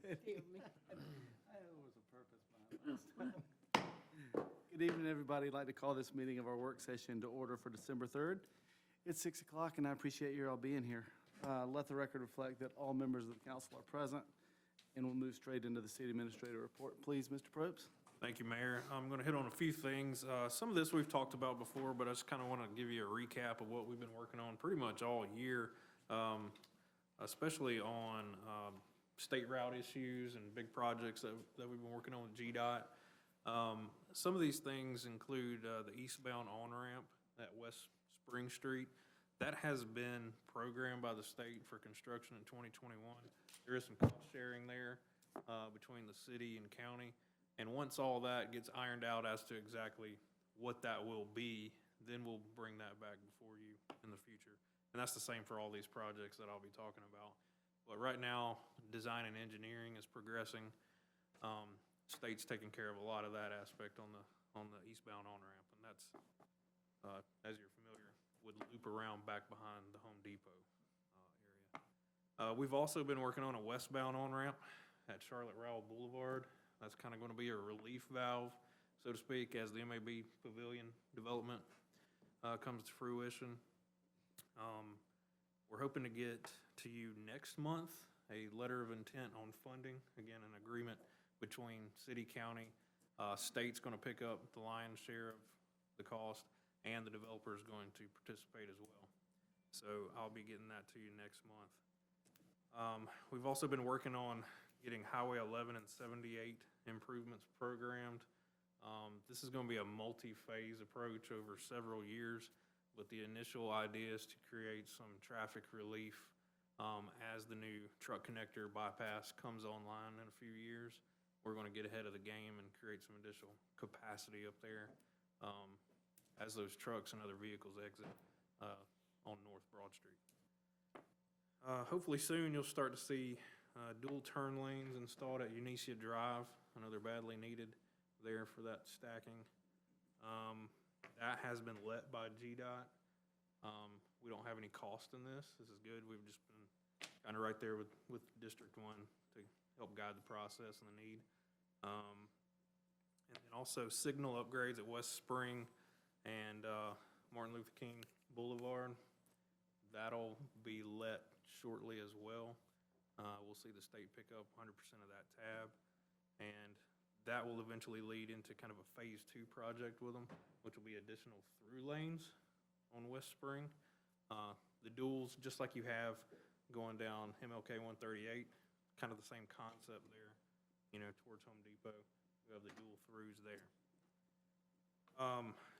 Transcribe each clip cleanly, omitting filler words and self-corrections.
Dear me. There was a purpose behind last time. Good evening, everybody. I'd like to call this meeting of our work session to order for December 3rd. It's 6 o'clock, and I appreciate you all being here. Let the record reflect that all members of the council are present, and we'll move straight into the city administrator report. Please, Mr. Probst. Thank you, Mayor. I'm going to hit on a few things. Some of this we've talked about before, but I just kind of want to give you a recap of what we've been working on pretty much all year, especially on state route issues and big projects that we've been working on with GDOT. Some of these things include the eastbound on-ramp at West Spring Street. That has been programmed by the state for construction in 2021. There is some cost sharing there between the city and county. And once all that gets ironed out as to exactly what that will be, then we'll bring that back before you in the future. And that's the same for all these projects that I'll be talking about. But right now, design and engineering is progressing. State's taking care of a lot of that aspect on the eastbound on-ramp. And that's, as you're familiar, would loop around back behind the Home Depot area. We've also been working on a westbound on-ramp at Charlotte Rowell Boulevard. That's kind of going to be a relief valve, so to speak, as the MAB Pavilion development comes to fruition. We're hoping to get to you next month a letter of intent on funding, again, an agreement between city, county, state's going to pick up the lion's share of the cost, and the developer is going to participate as well. So I'll be getting that to you next month. We've also been working on getting Highway 11 and 78 improvements programmed. This is going to be a multi-phase approach over several years, but the initial idea is to create some traffic relief as the new truck connector bypass comes online in a few years. We're going to get ahead of the game and create some additional capacity up there as those trucks and other vehicles exit on North Broad Street. Hopefully soon you'll start to see dual turn lanes installed at Unicia Drive. I know they're badly needed there for that stacking. That has been let by GDOT. We don't have any cost in this. This is good. We've just been kind of right there with District 1 to help guide the process and the need. And then also signal upgrades at West Spring and Martin Luther King Boulevard. That'll be let shortly as well. We'll see the state pick up 100% of that tab, and that will eventually lead into kind of a phase 2 project with them, which will be additional through lanes on West Spring. The duals, just like you have going down MLK 138, kind of the same concept there, you know, towards Home Depot. We have the dual throughs there.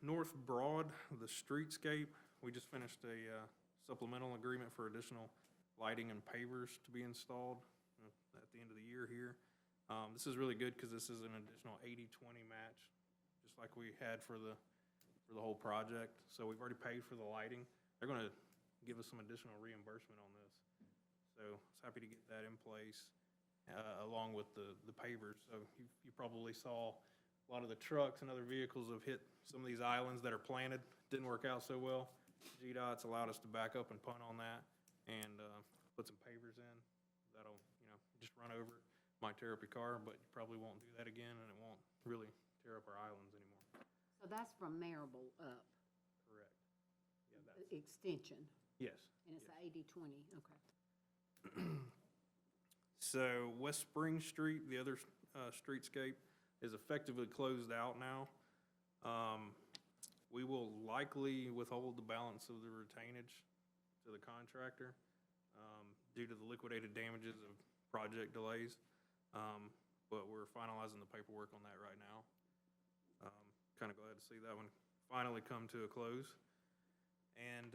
North Broad, the streetscape, we just finished a supplemental agreement for additional lighting and pavers to be installed at the end of the year here. This is really good because this is an additional 80-20 match, just like we had for the whole project. So we've already paid for the lighting. They're going to give us some additional reimbursement on this. So I was happy to get that in place along with the pavers. So you probably saw a lot of the trucks and other vehicles have hit some of these islands that are planted. Didn't work out so well. GDOT's allowed us to back up and punt on that and put some pavers in. That'll, you know, just run over it. Might tear up your car, but you probably won't do that again, and it won't really tear up our islands anymore. So that's from Marable up, Correct. Yeah, the extension, yes. and it's yes. the 80-20, okay. So West Spring Street, the other streetscape, is effectively closed out now. We will likely withhold the balance of the retainage to the contractor due to the liquidated damages of project delays. But we're finalizing the paperwork on that right now. Kind of glad to see that one finally come to a close. And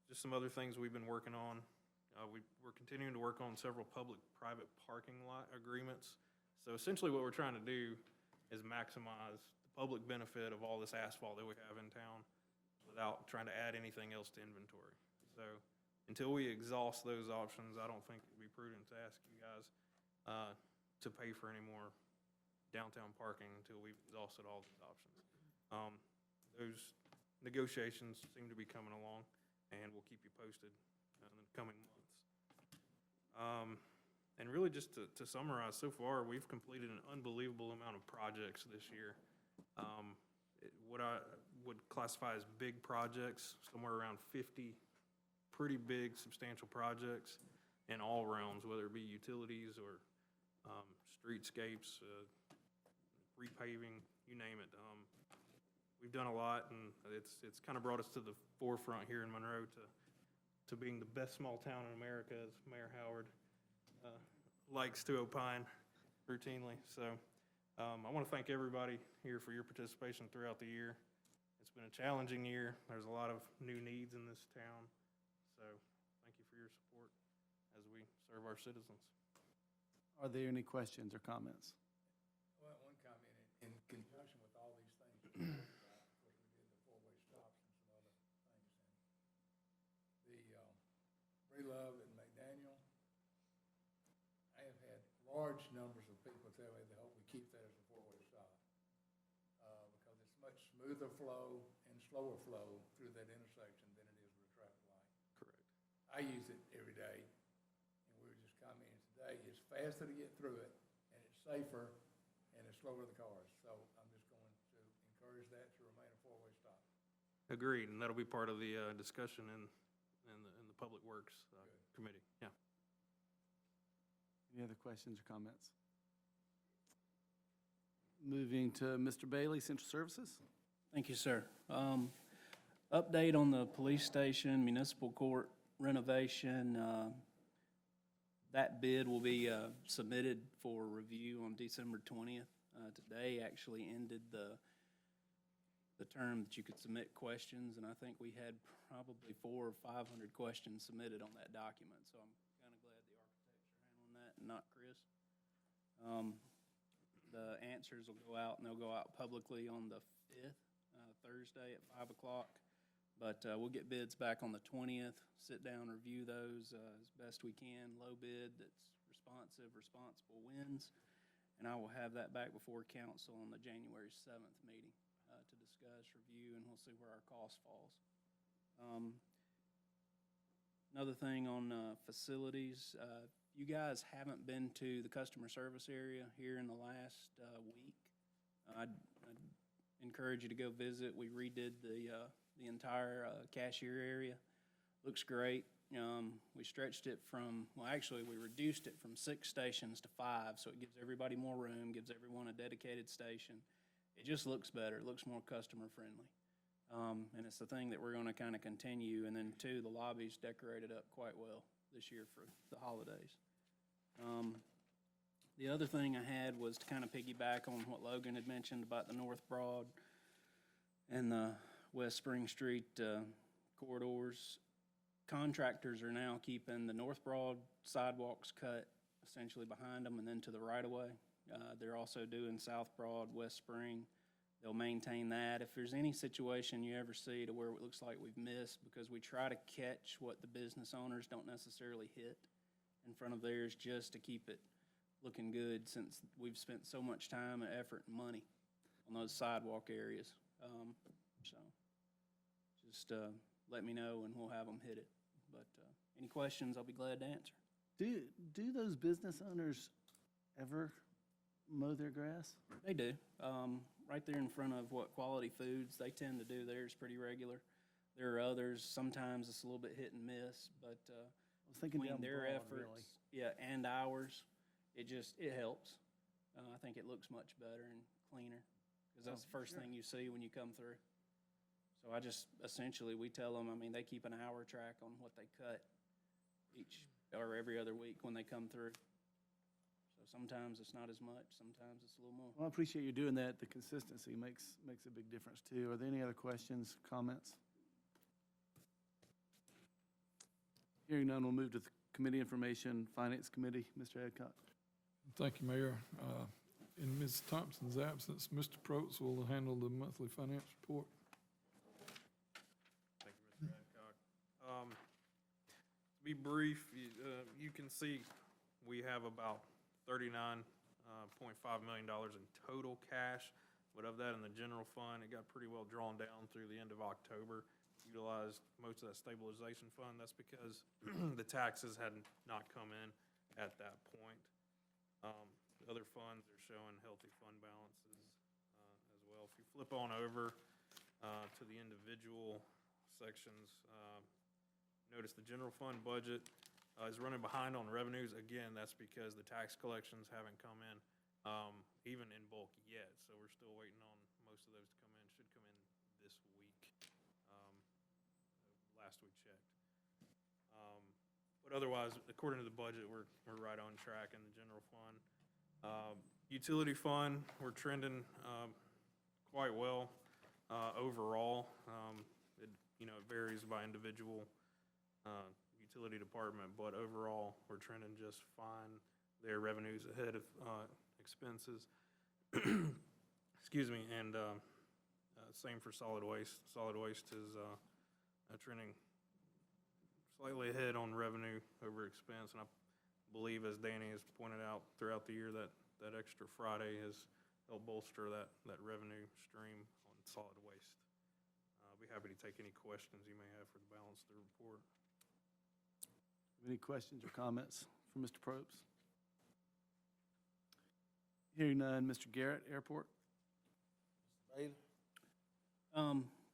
just some other things we've been working on. We're continuing to work on several public-private parking lot agreements. So essentially what we're trying to do is maximize the public benefit of all this asphalt that we have in town without trying to add anything else to inventory. So until we exhaust those options, I don't think it'd be prudent to ask you guys to pay for any more downtown parking until we've exhausted all these options. Those negotiations seem to be coming along, and we'll keep you posted in the coming months. And really, just to summarize, so far, we've completed an unbelievable amount of projects this year. What I would classify as big projects, somewhere around 50 pretty big, substantial projects in all realms, whether it be utilities or streetscapes, repaving, you name it. We've done a lot, and it's kind of brought us to the forefront here in Monroe to being the best small town in America, as Mayor Howard likes to opine routinely. So I want to thank everybody here for your participation throughout the year. It's been a challenging year. There's a lot of new needs in this town. So thank you for your support as we serve our citizens. Are there any questions or comments? Well, one comment, in conjunction with all these things, of course, we did the four-way stops and some other things. And the Breelove and McDaniel, I have had large numbers of people tell me they hope we keep that as a four-way stop. Because it's much smoother flow and slower flow through that intersection than it is with a traffic light. Correct. I use it every day, and we were just commenting today, it's faster to get through it, and it's safer, and it's slower to the cars. So I'm just going to encourage that to remain a four-way stop. Agreed, and that'll be part of the discussion in the Public Works Committee. Yeah. Any other questions or comments? Moving to Mr. Bailey, Central Services. Thank you, sir. Update on the police station, municipal court renovation. That bid will be submitted for review on December 20th. Today actually ended the term that you could submit questions, and I think we had probably 400 or 500 questions submitted on that document. So I'm kind of glad the architects are handling that and not Chris. The answers will go out, and they'll go out publicly on the 5th, Thursday at 5 o'clock. But we'll get bids back on the 20th, sit down, review those as best we can. Low bid that's responsible wins. And I will have that back before council on the January 7th meeting to discuss, review, and we'll see where our cost falls. Another thing on facilities, you guys haven't been to the customer service area here in the last week. I'd encourage you to go visit. We redid the entire cashier area. Looks great. We stretched it from, well, actually, we reduced it from 6 stations to 5, so it gives everybody more room, gives everyone a dedicated station. It just looks better. It looks more customer-friendly. And it's the thing that we're going to kind of continue. And then, too, the lobby's decorated up quite well this year for the holidays. The other thing I had was to kind of piggyback on what Logan had mentioned about the North Broad and the West Spring Street corridors. Contractors are now keeping the North Broad sidewalks cut essentially behind them and then to the right-of-way. They're also doing South Broad, West Spring. They'll maintain that. If there's any situation you ever see to where it looks like we've missed, because we try to catch what the business owners don't necessarily hit in front of theirs just to keep it looking good, since we've spent so much time and effort and money on those sidewalk areas. So just let me know and we'll have them hit it. But any questions, I'll be glad to answer. Do those business owners ever mow their grass? They do. Right there in front of Quality Foods, they tend to do theirs pretty regular. There are others, sometimes it's a little bit hit and miss, but I was thinking between down their Broad, efforts, really. yeah, and ours, it helps. I think it looks much better and cleaner, because that's the first sure. thing you see when you come through. So I just, essentially, we tell them, I mean, they keep an hour track on what they cut each or every other week when they come through. So sometimes it's not as much, sometimes it's a little more. Well, I appreciate you doing that. The consistency makes a big difference, too. Are there any other questions, comments? Hearing none, we'll move to the Committee Information, Finance Committee. Mr. Adcock. Thank you, Mayor. In Ms. Thompson's absence, Mr. Protz will handle the monthly finance report. Thank you, Mr. Adcock. To be brief, you can see we have about $39.5 million in total cash, but of that in the general fund, it got pretty well drawn down through the end of October. Utilized most of that stabilization fund. That's because the taxes had not come in at that point. The other funds are showing healthy fund balances as well. If you flip on over to the individual sections, notice the general fund budget is running behind on revenues. Again, that's because the tax collections haven't come in, even in bulk yet. So we're still waiting on most of those to come in. Should come in this week, last we checked. But otherwise, according to the budget, we're right on track in the general fund. Utility fund, we're trending quite well overall. It varies by individual utility department, but overall, we're trending just fine. Their revenues ahead of expenses. Excuse me, and same for solid waste. Solid waste is trending slightly ahead on revenue over expense, and I believe, as Danny has pointed out throughout the year, that extra Friday has helped bolster that revenue stream on solid waste. I'll be happy to take any questions you may have for the balance of the report. Any questions or comments for Mr. Probst? Hearing none, Mr. Garrett, Airport. Bailey?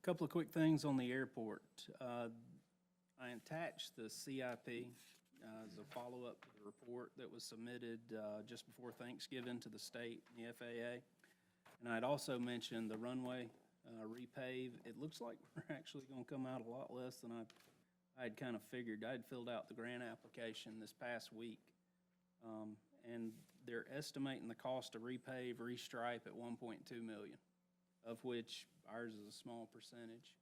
Couple of quick things on the airport. I attached the CIP as a follow-up to the report that was submitted just before Thanksgiving to the state and the FAA. And I'd also mentioned the runway repave. It looks like we're actually going to come out a lot less than I had kind of figured. I'd filled out the grant application this past week. And they're estimating the cost to repave, restripe at $1.2 million, of which ours is a small percentage.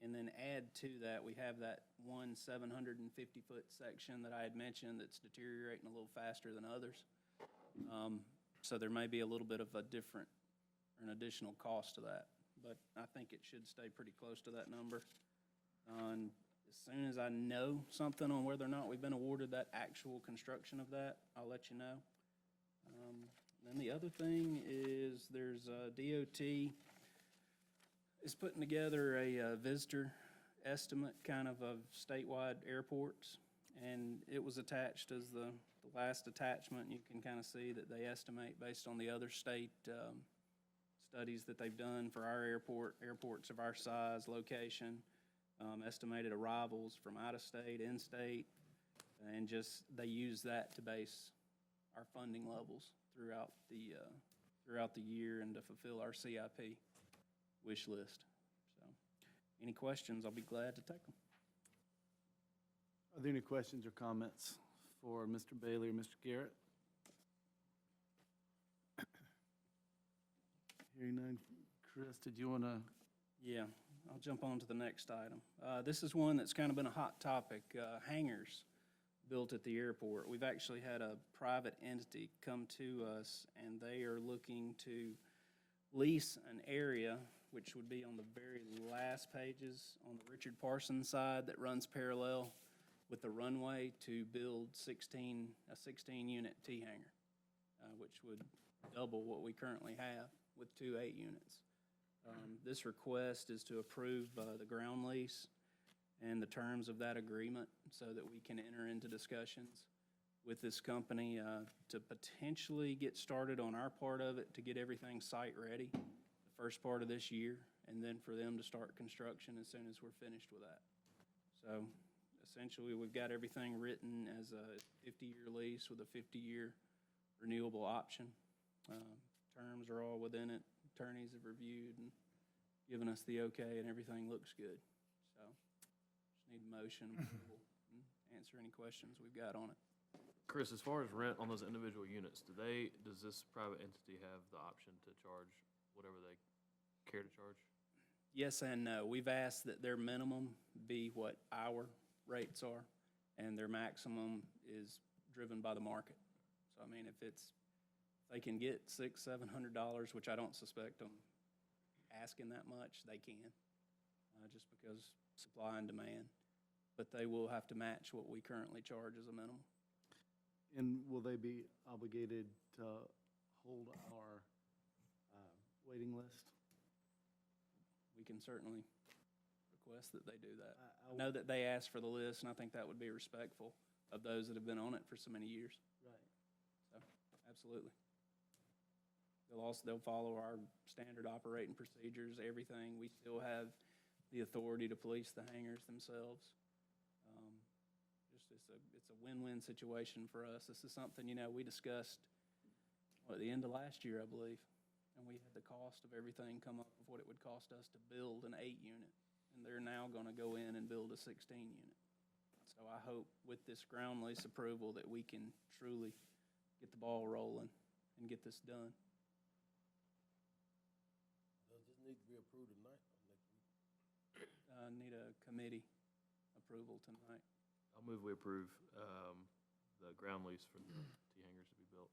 And then add to that, we have that one 750-foot section that I had mentioned that's deteriorating a little faster than others. So there may be a little bit of an additional cost to that, but I think it should stay pretty close to that number. And as soon as I know something on whether or not we've been awarded that actual construction of that, I'll let you know. Then the other thing is there's DOT is putting together a visitor estimate kind of statewide airports, and it was attached as the last attachment. You can kind of see that they estimate based on the other state studies that they've done for our airports of our size, location, estimated arrivals from out of state, in-state, and just they use that to base our funding levels throughout the year and to fulfill our CIP wish list. So, any questions, I'll be glad to take them. Are there any questions or comments for Mr. Bailey or Mr. Garrett? Hearing none. Chris, did you want to? Yeah, I'll jump on to the next item. This is one that's kind of been a hot topic, hangars built at the airport. We've actually had a private entity come to us, and they are looking to lease an area, which would be on the very last pages on the Richard Parsons side that runs parallel with the runway, to build a 16-unit T-hangar, which would double what we currently have with 2 8-units. This request is to approve the ground lease and the terms of that agreement so that we can enter into discussions with this company to potentially get started on our part of it, to get everything site ready the first part of this year, and then for them to start construction as soon as we're finished with that. So essentially, we've got everything written as a 50-year lease with a 50-year renewable option. Terms are all within it. Attorneys have reviewed and given us the okay, and everything looks good. So just need a motion approval and answer any questions we've got on it. Chris, as far as rent on those individual units, does this private entity have the option to charge whatever they care to charge? Yes and no. We've asked that their minimum be what our rates are, and their maximum is driven by the market. So, I mean, if they can get $600-700, which I don't suspect them asking that much, they can, just because supply and demand. But they will have to match what we currently charge as a minimum. And will they be obligated to hold our waiting list? We can certainly request that they do that. I know that they asked for the list, and I think that would be respectful of those that have been on it for so many years. Right. So, absolutely. They'll follow our standard operating procedures, everything. We still have the authority to police the hangars themselves. It's a win-win situation for us. This is something, we discussed, at the end of last year, I believe, and we had the cost of everything come up of what it would cost us to build an 8-unit, and they're now gonna go in and build a 16-unit. So I hope with this ground lease approval that we can truly get the ball rolling and get this done. Does this need to be approved tonight or next week? Need a committee approval tonight. I'll move we approve, the ground lease for the T hangars to be built,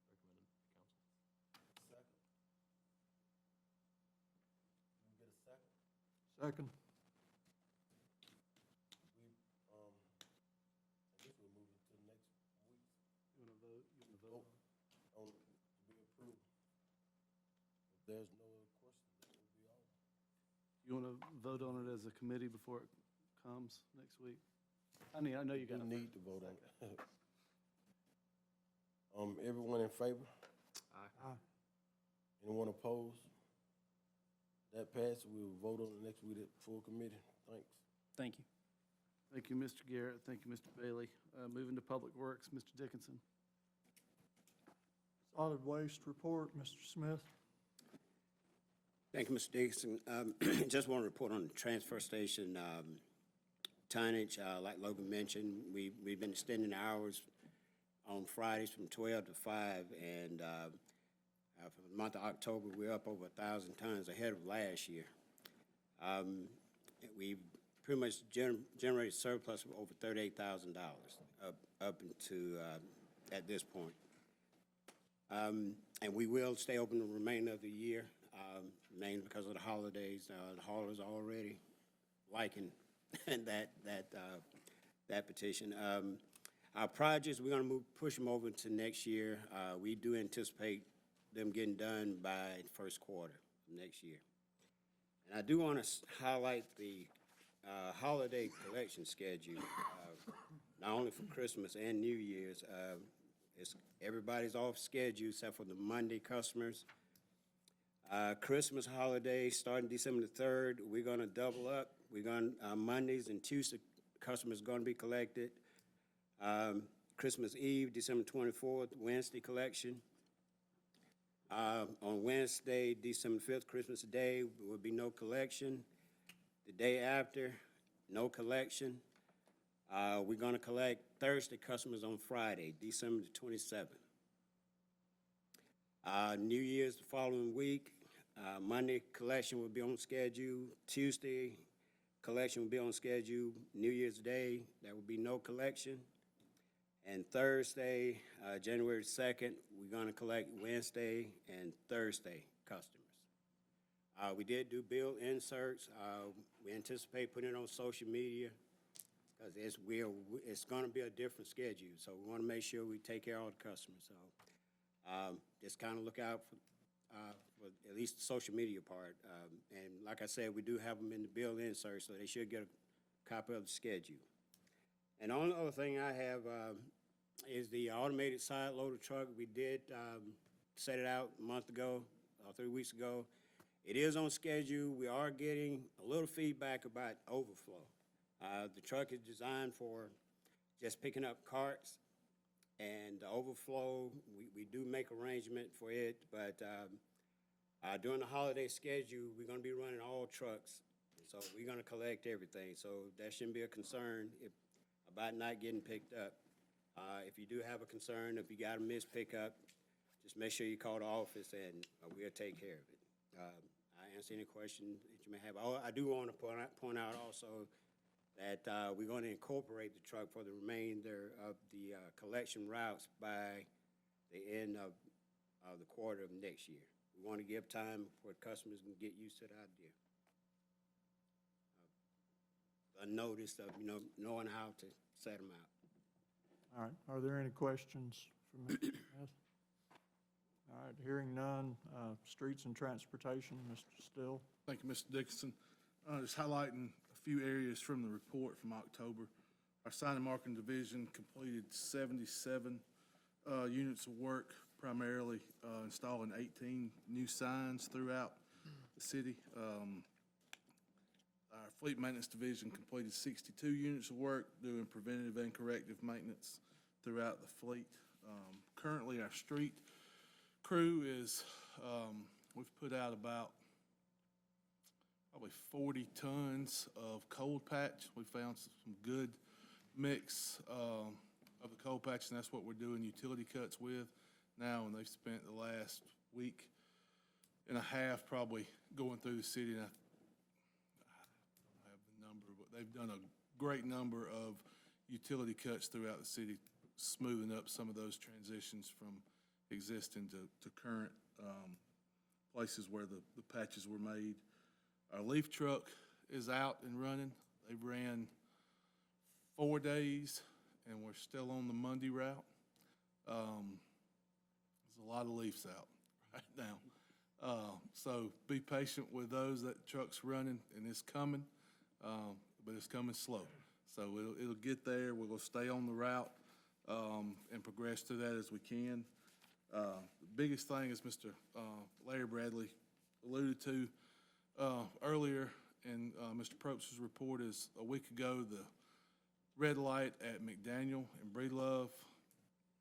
recommended council. Second. Can we get a second? Second. We, I guess we'll move it to next week You want to vote? You want to vote? on, to be approved. If there's no other questions, that will be all. You want to vote on it as a committee before it comes next week? I know you got We to. need to vote on it. Everyone in favor? Aye. Anyone opposed? That passed, we will vote on it next week at full committee. Thanks. Thank you. Thank you, Mr. Garrett. Thank you, Mr. Bailey. Moving to Public Works, Mr. Dickinson. Solid waste report, Mr. Smith. Thank you, Mr. Dixon. Just want to report on the transfer station tonnage. Like Logan mentioned, we've been extending hours on Fridays from 12 to 5, and for the month of October, we're up over 1,000 tons ahead of last year. We've pretty much generated surplus of over $38,000 up into at this point. And we will stay open the remainder of the year, mainly because of the holidays. The haulers are already liking that petition. Our projects, we're gonna push them over to next year. We do anticipate them getting done by the first quarter of next year. And I do want to highlight the holiday collection schedule, not only for Christmas and New Year's. Everybody's off schedule except for the Monday customers. Christmas holiday, starting December the 3rd, we're gonna double up. We're gonna, Mondays and Tuesday, customers gonna be collected. Christmas Eve, December 24th, Wednesday collection. On Wednesday, December 5th, Christmas Day, will be no collection. The day after, no collection. We're gonna collect Thursday customers on Friday, December the 27th. New Year's the following week. Monday collection will be on schedule. Tuesday collection will be on schedule. New Year's Day, there will be no collection. And Thursday, January 2nd, we're gonna collect Wednesday and Thursday customers. We did do bill inserts. We anticipate putting it on social media because it's gonna be a different schedule. So we wanna make sure we take care of all the customers. So just kind of look out for at least the social media part. And like I said, we do have them in the bill insert, so they should get a copy of the schedule. And the only other thing I have is the automated side loader truck. We did set it out a month ago, 3 weeks ago. It is on schedule. We are getting a little feedback about overflow. The truck is designed for just picking up carts, and the overflow, we do make arrangement for it, but during the holiday schedule, we're gonna be running all trucks, so we're gonna collect everything, so that shouldn't be a concern about not getting picked up. If you do have a concern, if you got a missed pickup, just make sure you call the office and we'll take care of it. I answer any questions that you may have. I do want to point out also that we're going to incorporate the truck for the remainder of the collection routes by the end of the quarter of next year. We want to give time for customers to get used to the idea. A notice of, knowing how to set them out. All right, are there any questions for Mr. Smith? All right, hearing none, Streets and Transportation, Mr. Still. Thank you, Mr. Dickinson. Just highlighting a few areas from the report from October. Our sign and marking division completed 77 units of work, primarily installing 18 new signs throughout the city. Our fleet maintenance division completed 62 units of work, doing preventative and corrective maintenance throughout the fleet. Currently, our street crew is, we've put out about probably 40 tons of cold patch. We found some good mix of the cold patch, and that's what we're doing utility cuts with now, and they've spent the last week and a half probably going through the city, and I don't have the number, but they've done a great number of utility cuts throughout the city, smoothing up some of those transitions from existing to current places where the patches were made. Our leaf truck is out and running. They've ran 4 days, and we're still on the Monday route. There's a lot of leaves out right now. So be patient with those. That truck's running, and it's coming, but it's coming slow. So it'll get there. We're gonna stay on the route and progress through that as we can. The biggest thing, as Mr. Larry Bradley alluded to earlier in Mr. Probst's report, is a week ago, the red light at McDaniel and Breedlove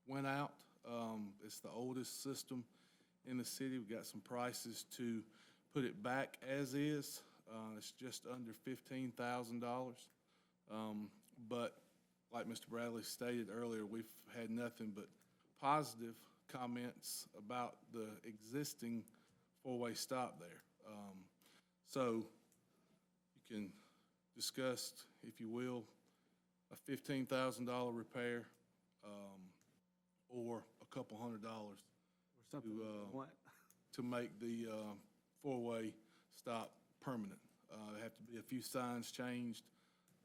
went out. It's the oldest system in the city. We got some prices to put it back as is. It's just under $15,000. But like Mr. Bradley stated earlier, we've had nothing but positive comments about the existing four-way stop there. So you can discuss, if you will, a $15,000 repair, or a couple $100 to make the four-way stop permanent. There have to be a few signs changed.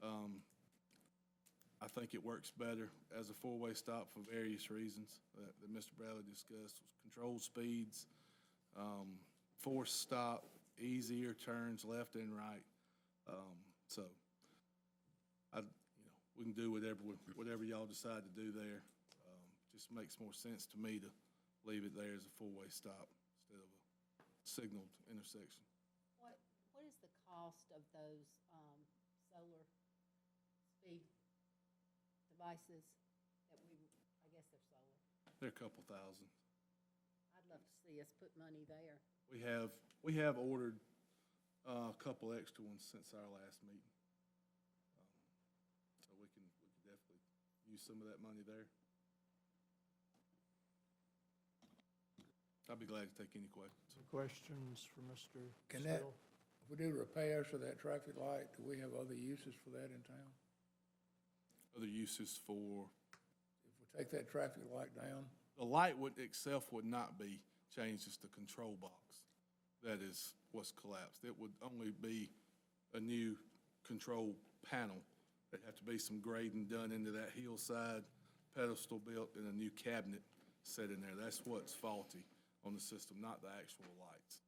I think it works better as a four-way stop for various reasons that Mr. Bradley discussed: control speeds, forced stop, easier turns left and right. So we can do whatever y'all decide to do there. Just makes more sense to me to leave it there as a four-way stop instead of a signaled intersection. What is the cost of those solar speed devices that I guess they're solar? They're a couple thousand. I'd love to see us put money there. We have ordered a couple extra ones since our last meeting. So we can definitely use some of that money there. I'd be glad to take any questions. Questions for Mr. Can that, Still? if we do repairs to that traffic light, do we have other uses for that in town? Other uses for, If we take that traffic light down, the light itself would not be changed, it's the control box. That is what's collapsed. It would only be a new control panel. There'd have to be some grading done into that hillside pedestal built and a new cabinet set in there. That's what's faulty on the system, not the actual lights.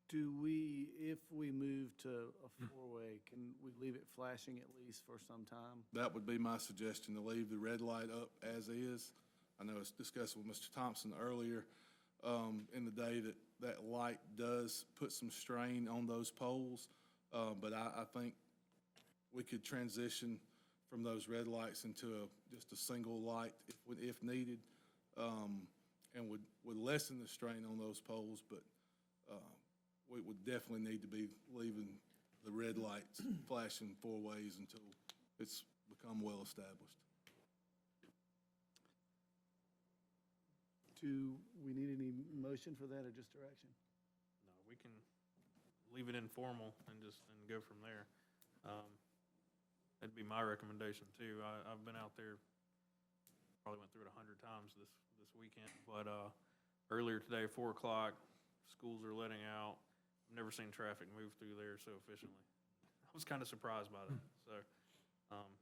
Do we, if we move to a four-way, can we leave it flashing at least for some time? That would be my suggestion, to leave the red light up as is. I know it's discussed with Mr. Thompson earlier in the day that light does put some strain on those poles, but I think we could transition from those red lights into just a single light if needed, and would lessen the strain on those poles, but we would definitely need to be leaving the red lights flashing four ways until it's become well established. Do we need any motion for that or just direction? No, we can leave it informal and go from there. That'd be my recommendation too. I've been out there, probably went through it 100 times this weekend, but earlier today, 4 o'clock, schools are letting out. I've never seen traffic move through there so efficiently. I was kind of surprised by that, so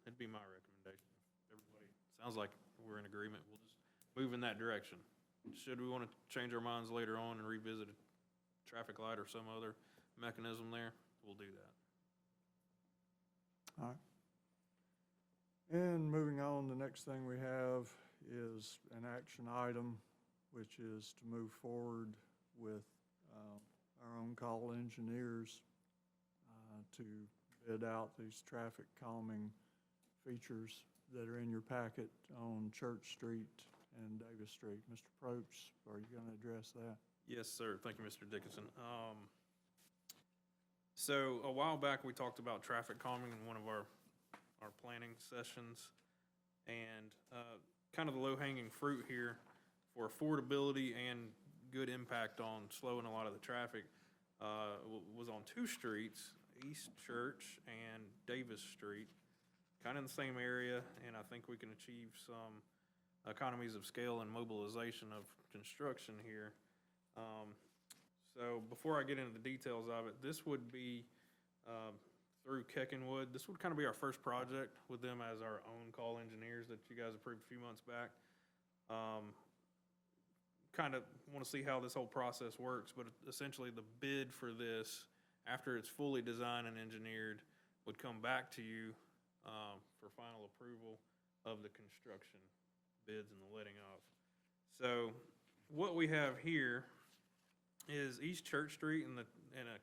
it'd be my recommendation. Everybody, sounds like we're in agreement. We'll just move in that direction. Should we want to change our minds later on and revisit a traffic light or some other mechanism there, we'll do that. All right. And moving on, the next thing we have is an action item, which is to move forward with our own call engineers to bid out these traffic calming features that are in your packet on Church Street and Davis Street. Mr. Probst, are you going to address that? Yes, sir. Thank you, Mr. Dickinson. So a while back, we talked about traffic calming in one of our planning sessions. And kind of the low-hanging fruit here for affordability and good impact on slowing a lot of the traffic was on two streets, East Church and Davis Street, kind of in the same area, and I think we can achieve some economies of scale and mobilization of construction here. So before I get into the details of it, this would be through Keckenwood. This would kind of be our first project with them as our own call engineers that you guys approved a few months back. Kind of want to see how this whole process works, but essentially the bid for this, after it's fully designed and engineered, would come back to you for final approval of the construction bids and the letting of. So what we have here is East Church Street and a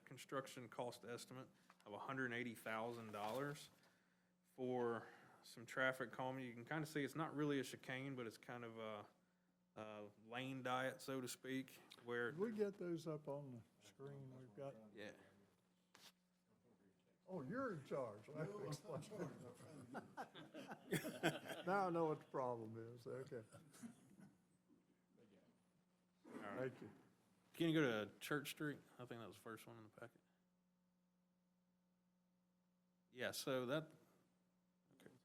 construction cost estimate of $180,000 for some traffic calming. You can kind of see it's not really a chicane, but it's kind of a lane diet, so to speak, where, Did we get those up on the screen we've got? yeah. Oh, you're in charge. Well, that explains it. Now I know what the problem is. Okay. All right. Thank you. Can you go to Church Street? I think that was the first one in the packet. Yeah, so that, okay.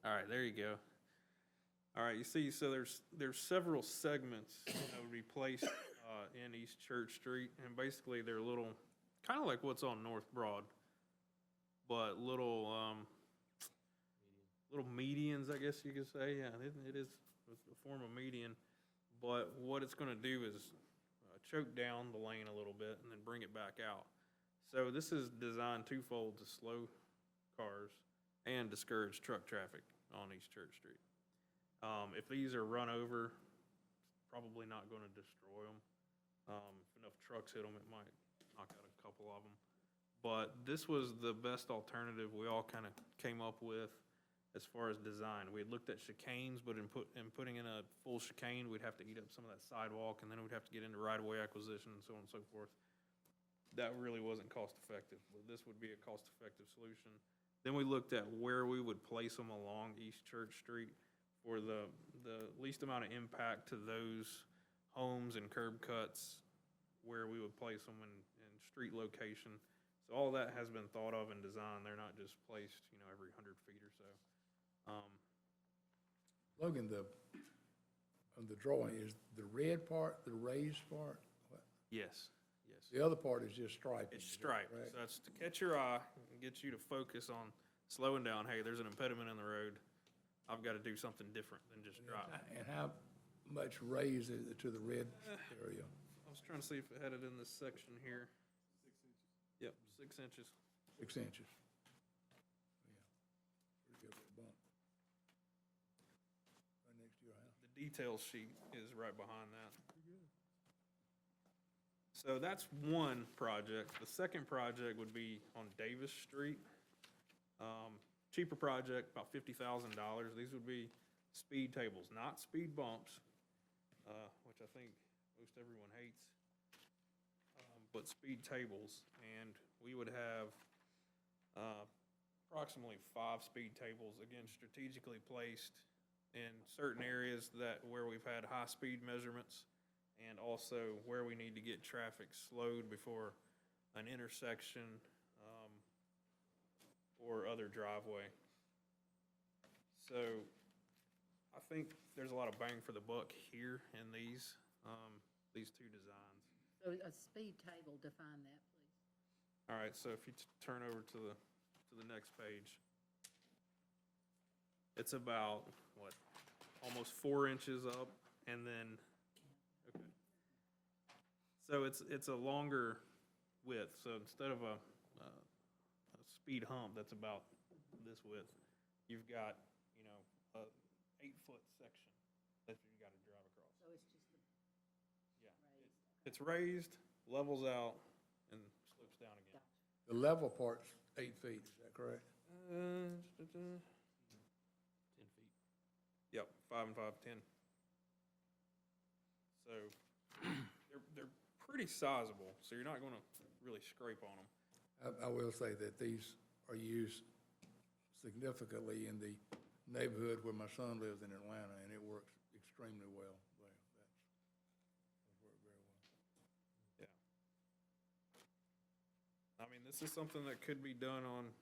All right, there you go. All right, you see, so there's several segments that would be placed in East Church Street, and basically they're little, kind of like what's on North Broad, but little medians, I guess you could say. Yeah, it is a form of median, but what it's going to do is choke down the lane a little bit and then bring it back out. So this is designed twofold to slow cars and discourage truck traffic on East Church Street. If these are run over, it's probably not going to destroy them. If enough trucks hit them, it might knock out a couple of them. But this was the best alternative we all kind of came up with as far as design. We had looked at chicanes, but in putting in a full chicane, we'd have to eat up some of that sidewalk, and then we'd have to get into right-of-way acquisition and so on and so forth. That really wasn't cost-effective, but this would be a cost-effective solution. Then we looked at where we would place them along East Church Street for the least amount of impact to those homes and curb cuts, where we would place them in street location. So all that has been thought of and designed. They're not just placed, every 100 feet or so. Logan, on the drawing, is the red part the raised part? What? Yes. The other part is just striping. It's is that striped, correct? so that's to catch your eye and get you to focus on slowing down. Hey, there's an impediment in the road. I've got to do something different than just drive. And how much raise is it to the red area? I was trying to see if it had it in this section here. 6 inches. Yep, 6 inches. 6 inches. Yeah. Pretty good little bump. Right next to your house. The details sheet is right behind that. So that's one project. The second project would be on Davis Street. Cheaper project, about $50,000. These would be speed tables, not speed bumps, which I think most everyone hates, but speed tables. And we would have approximately 5 speed tables, again, strategically placed in certain areas where we've had high-speed measurements, and also where we need to get traffic slowed before an intersection or other driveway. So I think there's a lot of bang for the buck here in these two designs. So a speed table, define that, please. All right, so if you turn over to the next page, it's about, almost 4 inches up, and then, okay. So it's a longer width, so instead of a speed hump that's about this width. You've got, a 8-foot section that you gotta drive across. So it's just the Yeah. raised. It's raised, levels out, and slips down again. The level part's 8 feet, is that correct? 10 feet. Yep, 5 and 5, 10. So, they're pretty sizable, so you're not gonna really scrape on them. I will say that these are used significantly in the neighborhood where my son lives in Atlanta, and it works extremely well there. That's worked very well. Yeah. I mean, this is something that could be done on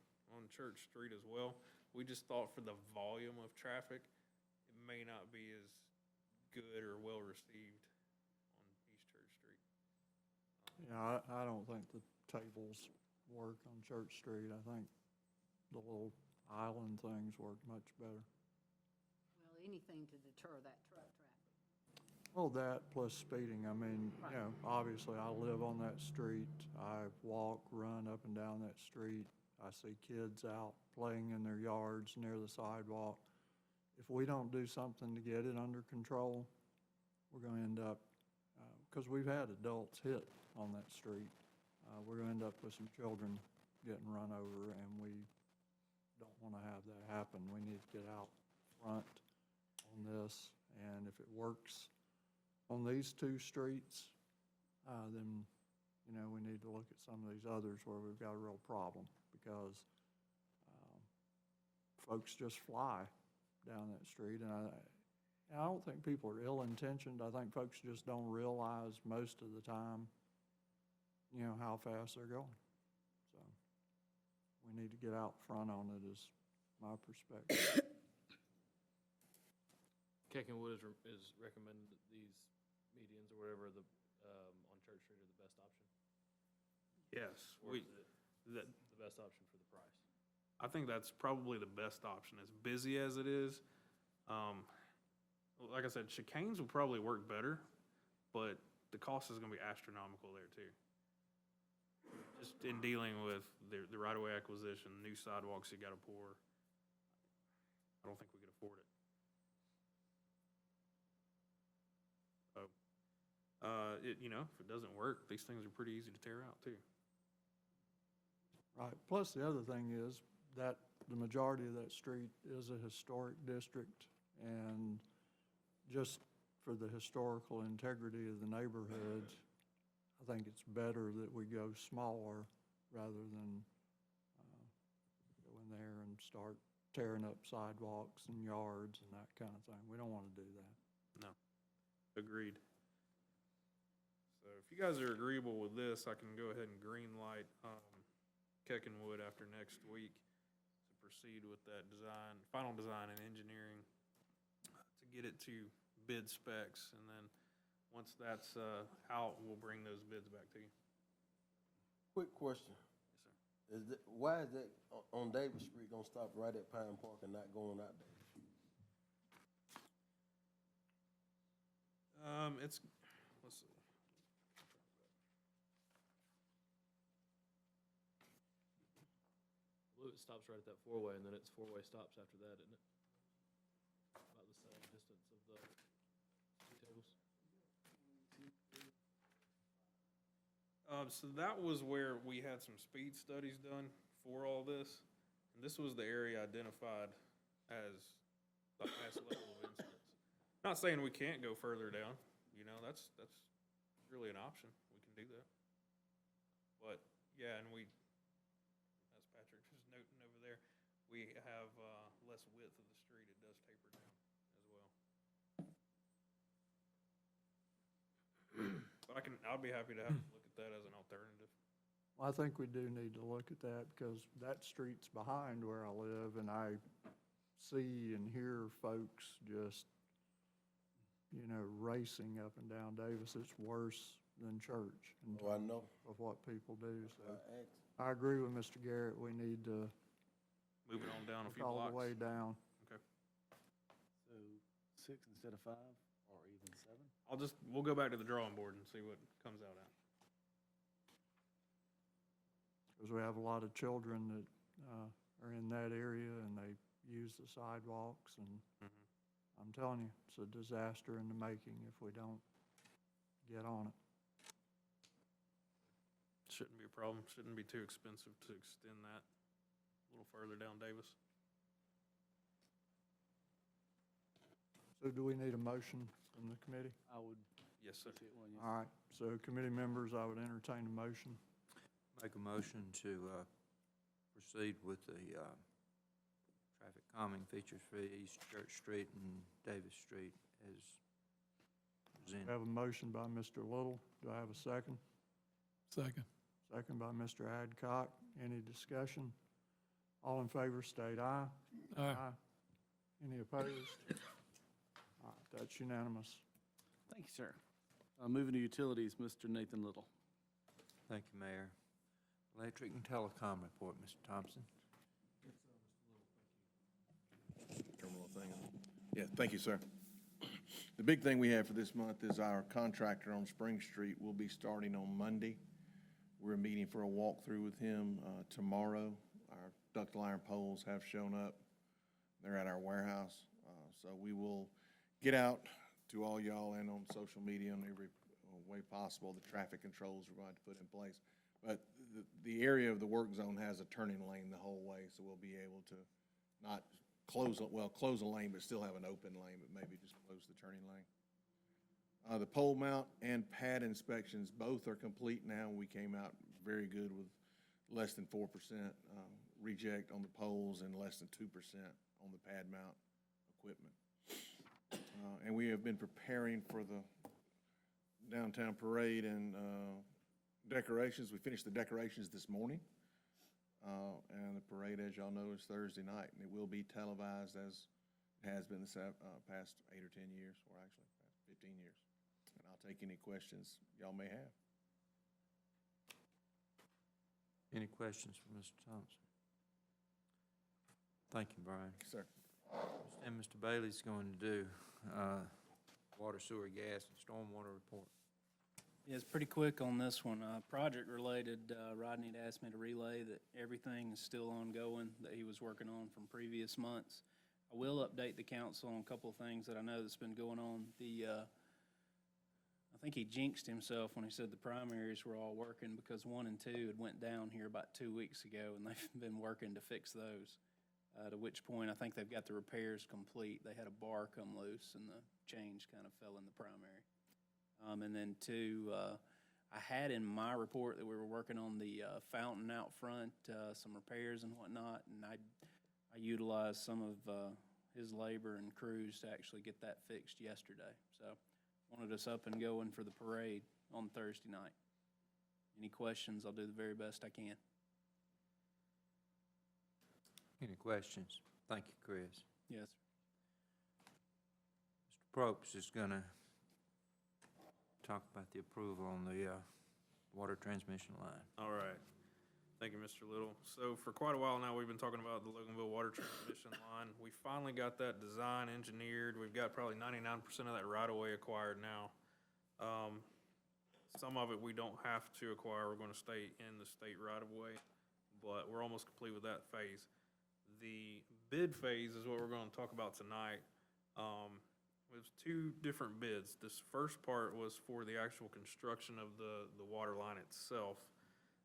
Church Street as well. We just thought for the volume of traffic, it may not be as good or well received on East Church Street. Yeah, I don't think the tables work on Church Street. I think the little island things work much better. Well, anything to deter that truck traffic. Well, that plus speeding. I mean, obviously I live on that street. I walk, run up and down that street. I see kids out playing in their yards near the sidewalk. If we don't do something to get it under control, we're going to end up, because we've had adults hit on that street, we're going to end up with some children getting run over, and we don't want to have that happen. We need to get out front on this, and if it works on these 2 streets, then, we need to look at some of these others where we've got a real problem, because folks just fly down that street, and I don't think people are ill-intentioned. I think folks just don't realize most of the time, how fast they're going. So we need to get out front on it is my perspective. Keckenwood is recommended that these medians or whatever, on Church Street are the best option? Yes, Or is it the best option for the price? I think that's probably the best option, as busy as it is. Like I said, chicanes will probably work better, but the cost is gonna be astronomical there too. Just in dealing with the right-of-way acquisition, new sidewalks you gotta pour, I don't think we could afford it. So, if it doesn't work, these things are pretty easy to tear out too. Right, plus the other thing is that the majority of that street is a historic district, and just for the historical integrity of the neighborhood, I think it's better that we go smaller rather than go in there and start tearing up sidewalks and yards and that kind of thing. We don't want to do that. No, agreed. So if you guys are agreeable with this, I can go ahead and green light Keckenwood after next week to proceed with that final design and engineering to get it to bid specs, and then once that's out, we'll bring those bids back to you. Quick question. Yes, sir. Why is that on Davis Street gonna stop right at Pine Park and not going out there? Let's see. I believe it stops right at that 4-way, and then it's 4-way stops after that, isn't it? About the same distance of the tables. So that was where we had some speed studies done for all this, and this was the area identified as the highest level of incidence. Not saying we can't go further down, that's really an option, we can do that. But, yeah, and as Patrick was noting over there, we have less width of the street, it does taper down as well. But I'll be happy to have a look at that as an alternative. Well, I think we do need to look at that, because that street's behind where I live, and I see and hear folks just, racing up and down Davis. It's worse than Church in Oh, I terms know. of what people do. So I asked. I agree with Mr. Garrett. We need to Move it on down a few all blocks. the way down. Okay. So 6 instead of 5, or even 7? We'll go back to the drawing board and see what comes out at. Because we have a lot of children that are in that area and they use the sidewalks, and I'm telling you, it's a disaster in the making if we don't get on it. Shouldn't be a problem, shouldn't be too expensive to extend that a little further down Davis. So do we need a motion from the committee? I would Yes, sir. appreciate one, yes. All right, so committee members, I would entertain a motion. Make a motion to proceed with the traffic calming features for East Church Street and Davis Street as I presented. have a motion by Mr. Little. Do I have a second? Second. Second by Mr. Adcock. Any discussion? All in favor, state aye. Aye. Any opposed? All right, that's unanimous. Thank you, sir. Moving to utilities, Mr. Nathan Little. Thank you, Mayor. Electric and telecom report, Mr. Thompson. Terminal thing. Yeah, thank you, sir. The big thing we have for this month is our contractor on Spring Street will be starting on Monday. We're meeting for a walkthrough with him tomorrow. Our ductile iron poles have shown up. They're at our warehouse. So we will get out to all y'all and on social media in every way possible, the traffic controls we're going to put in place. But the area of the work zone has a turning lane the whole way, so we'll be able to not close a lane, but still have an open lane, but maybe just close the turning lane. The pole mount and pad inspections, both are complete now. We came out very good with less than 4% reject on the poles and less than 2% on the pad mount equipment. And we have been preparing for the downtown parade and decorations. We finished the decorations this morning. And the parade, as y'all know, is Thursday night, and it will be televised as it has been the past 8 or 10 years, or actually past 15 years. And I'll take any questions y'all may have. Any questions for Mr. Thompson? Thank you, Brian. Sir. And Mr. Bailey's going to do water, sewer, gas, and stormwater report. Yeah, it's pretty quick on this one. Project related, Rodney had asked me to relay that everything is still ongoing that he was working on from previous months. I will update the council on a couple of things that I know that's been going on. I think he jinxed himself when he said the primaries were all working because 1 and 2 had went down here about 2 weeks ago, and they've been working to fix those. To which point I think they've got the repairs complete. They had a bar come loose and the change kind of fell in the primary. And then 2, I had in my report that we were working on the fountain out front, some repairs and whatnot, and I utilized some of his labor and crews to actually get that fixed yesterday. So wanted us up and going for the parade on Thursday night. Any questions, I'll do the very best I can. Any questions? Thank you, Chris. Yes. Mr. Probst is going to talk about the approval on the water transmission line. All right. Thank you, Mr. Little. So for quite a while now, we've been talking about the Loganville water transmission line. We finally got that design engineered. We've got probably 99% of that right-of-way acquired now. Some of it we don't have to acquire. We're going to stay in the state right-of-way, but we're almost complete with that phase. The bid phase is what we're going to talk about tonight. It was 2 different bids. This first part was for the actual construction of the water line itself.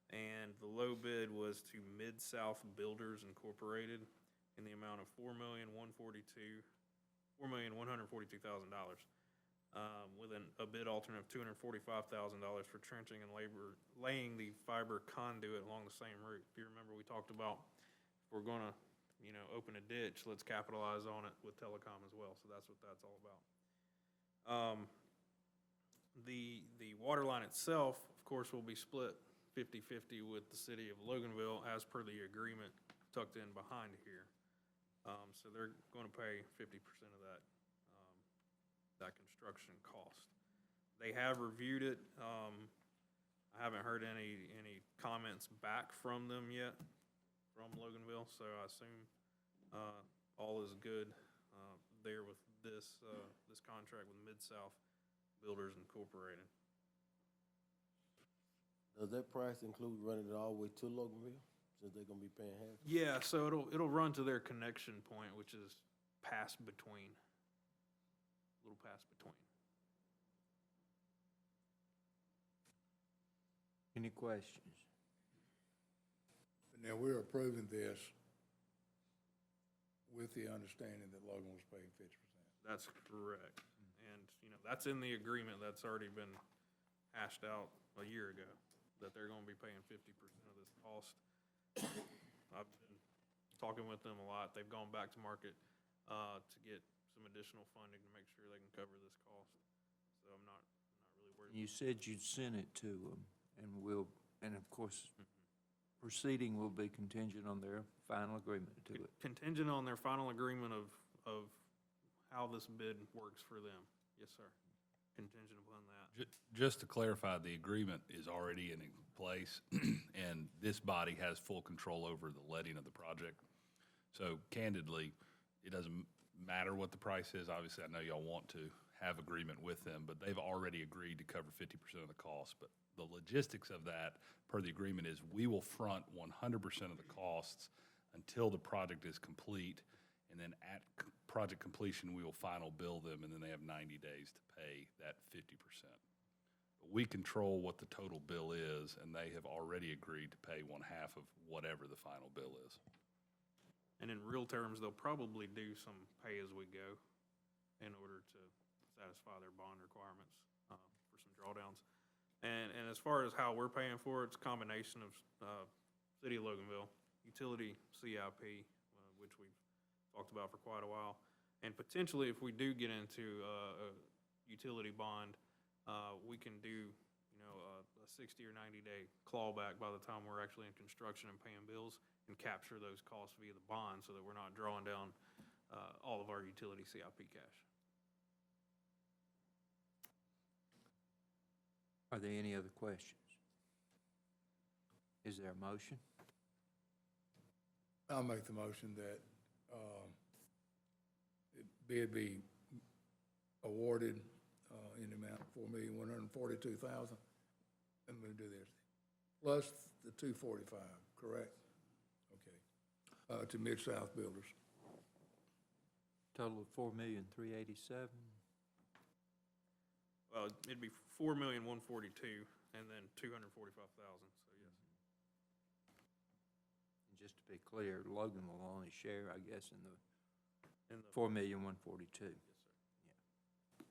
And the low bid was to Mid-South Builders Incorporated in the amount of $4,142,000, with a bid alternate of $245,000 for trenching and laying the fiber conduit along the same route. If you remember, we talked about if we're going to open a ditch, let's capitalize on it with telecom as well. So that's what that's all about. The water line itself, of course, will be split 50-50 with the city of Loganville as per the agreement tucked in behind here. So they're going to pay 50% of that construction cost. They have reviewed it. I haven't heard any comments back from them yet, from Loganville, so I assume all is good there with this contract with Mid-South Builders Incorporated. Does that price include running it all the way to Loganville? since they're gonna be paying half? Yeah, so it'll run to their connection point, which is pass between, little pass between. Any questions? Now, we're approving this with the understanding that Logan was paying 50%. That's correct. And, that's in the agreement that's already been hashed out a year ago, that they're gonna be paying 50% of this cost. I've been talking with them a lot. They've gone back to market, to get some additional funding to make sure they can cover this cost. So I'm not really worried. You said you'd sent it to them, and of course, proceeding will be contingent on their final agreement to it. Contingent on their final agreement of how this bid works for them. Yes, sir. Contingent upon that. Just to clarify, the agreement is already in place, and this body has full control over the letting of the project. So candidly, it doesn't matter what the price is. Obviously, I know y'all want to have agreement with them, but they've already agreed to cover 50% of the cost. But the logistics of that, per the agreement, is we will front 100% of the costs until the project is complete, and then at project completion, we will final bill them, and then they have 90 days to pay that 50%. But we control what the total bill is, and they have already agreed to pay 1/2 of whatever the final bill is. And in real terms, they'll probably do some pay-as-we-go in order to satisfy their bond requirements for some drawdowns. And as far as how we're paying for it, it's a combination of City of Loganville, utility CIP, which we've talked about for quite a while, and potentially if we do get into a utility bond, we can do a 60 or 90-day clawback by the time we're actually in construction and paying bills, and capture those costs via the bond so that we're not drawing down all of our utility CIP cash. Are there any other questions? Is there a motion? I'll make the motion that bid be awarded in the amount of $4,142,000. And we'll do this, plus the $245, correct? Okay. To Mid-South Builders. Total of $4,387,000. Well, it'd be $4,142,000 and then $245,000. So yes. And just to be clear, Logan will only share, I guess, in the $4,142,000. Yes, sir. Yeah.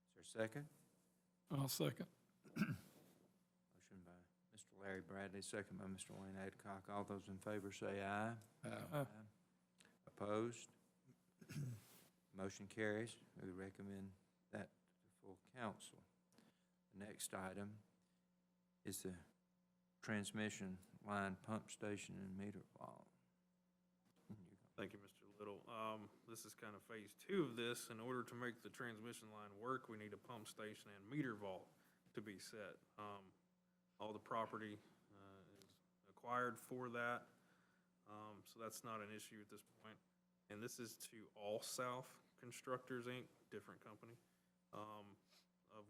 Is there a second? I'll second. Motion by Mr. Larry Bradley, second by Mr. Wayne Adcock. All those in favor say aye. Aye. Opposed? Motion carries. We recommend that to the full council. The next item is the transmission line pump station and meter vault. Thank you, Mr. Little. This is kind of phase 2 of this. In order to make the transmission line work, we need a pump station and meter vault to be set. All the property is acquired for that, so that's not an issue at this point. And this is to All South Constructors, Inc., different company, of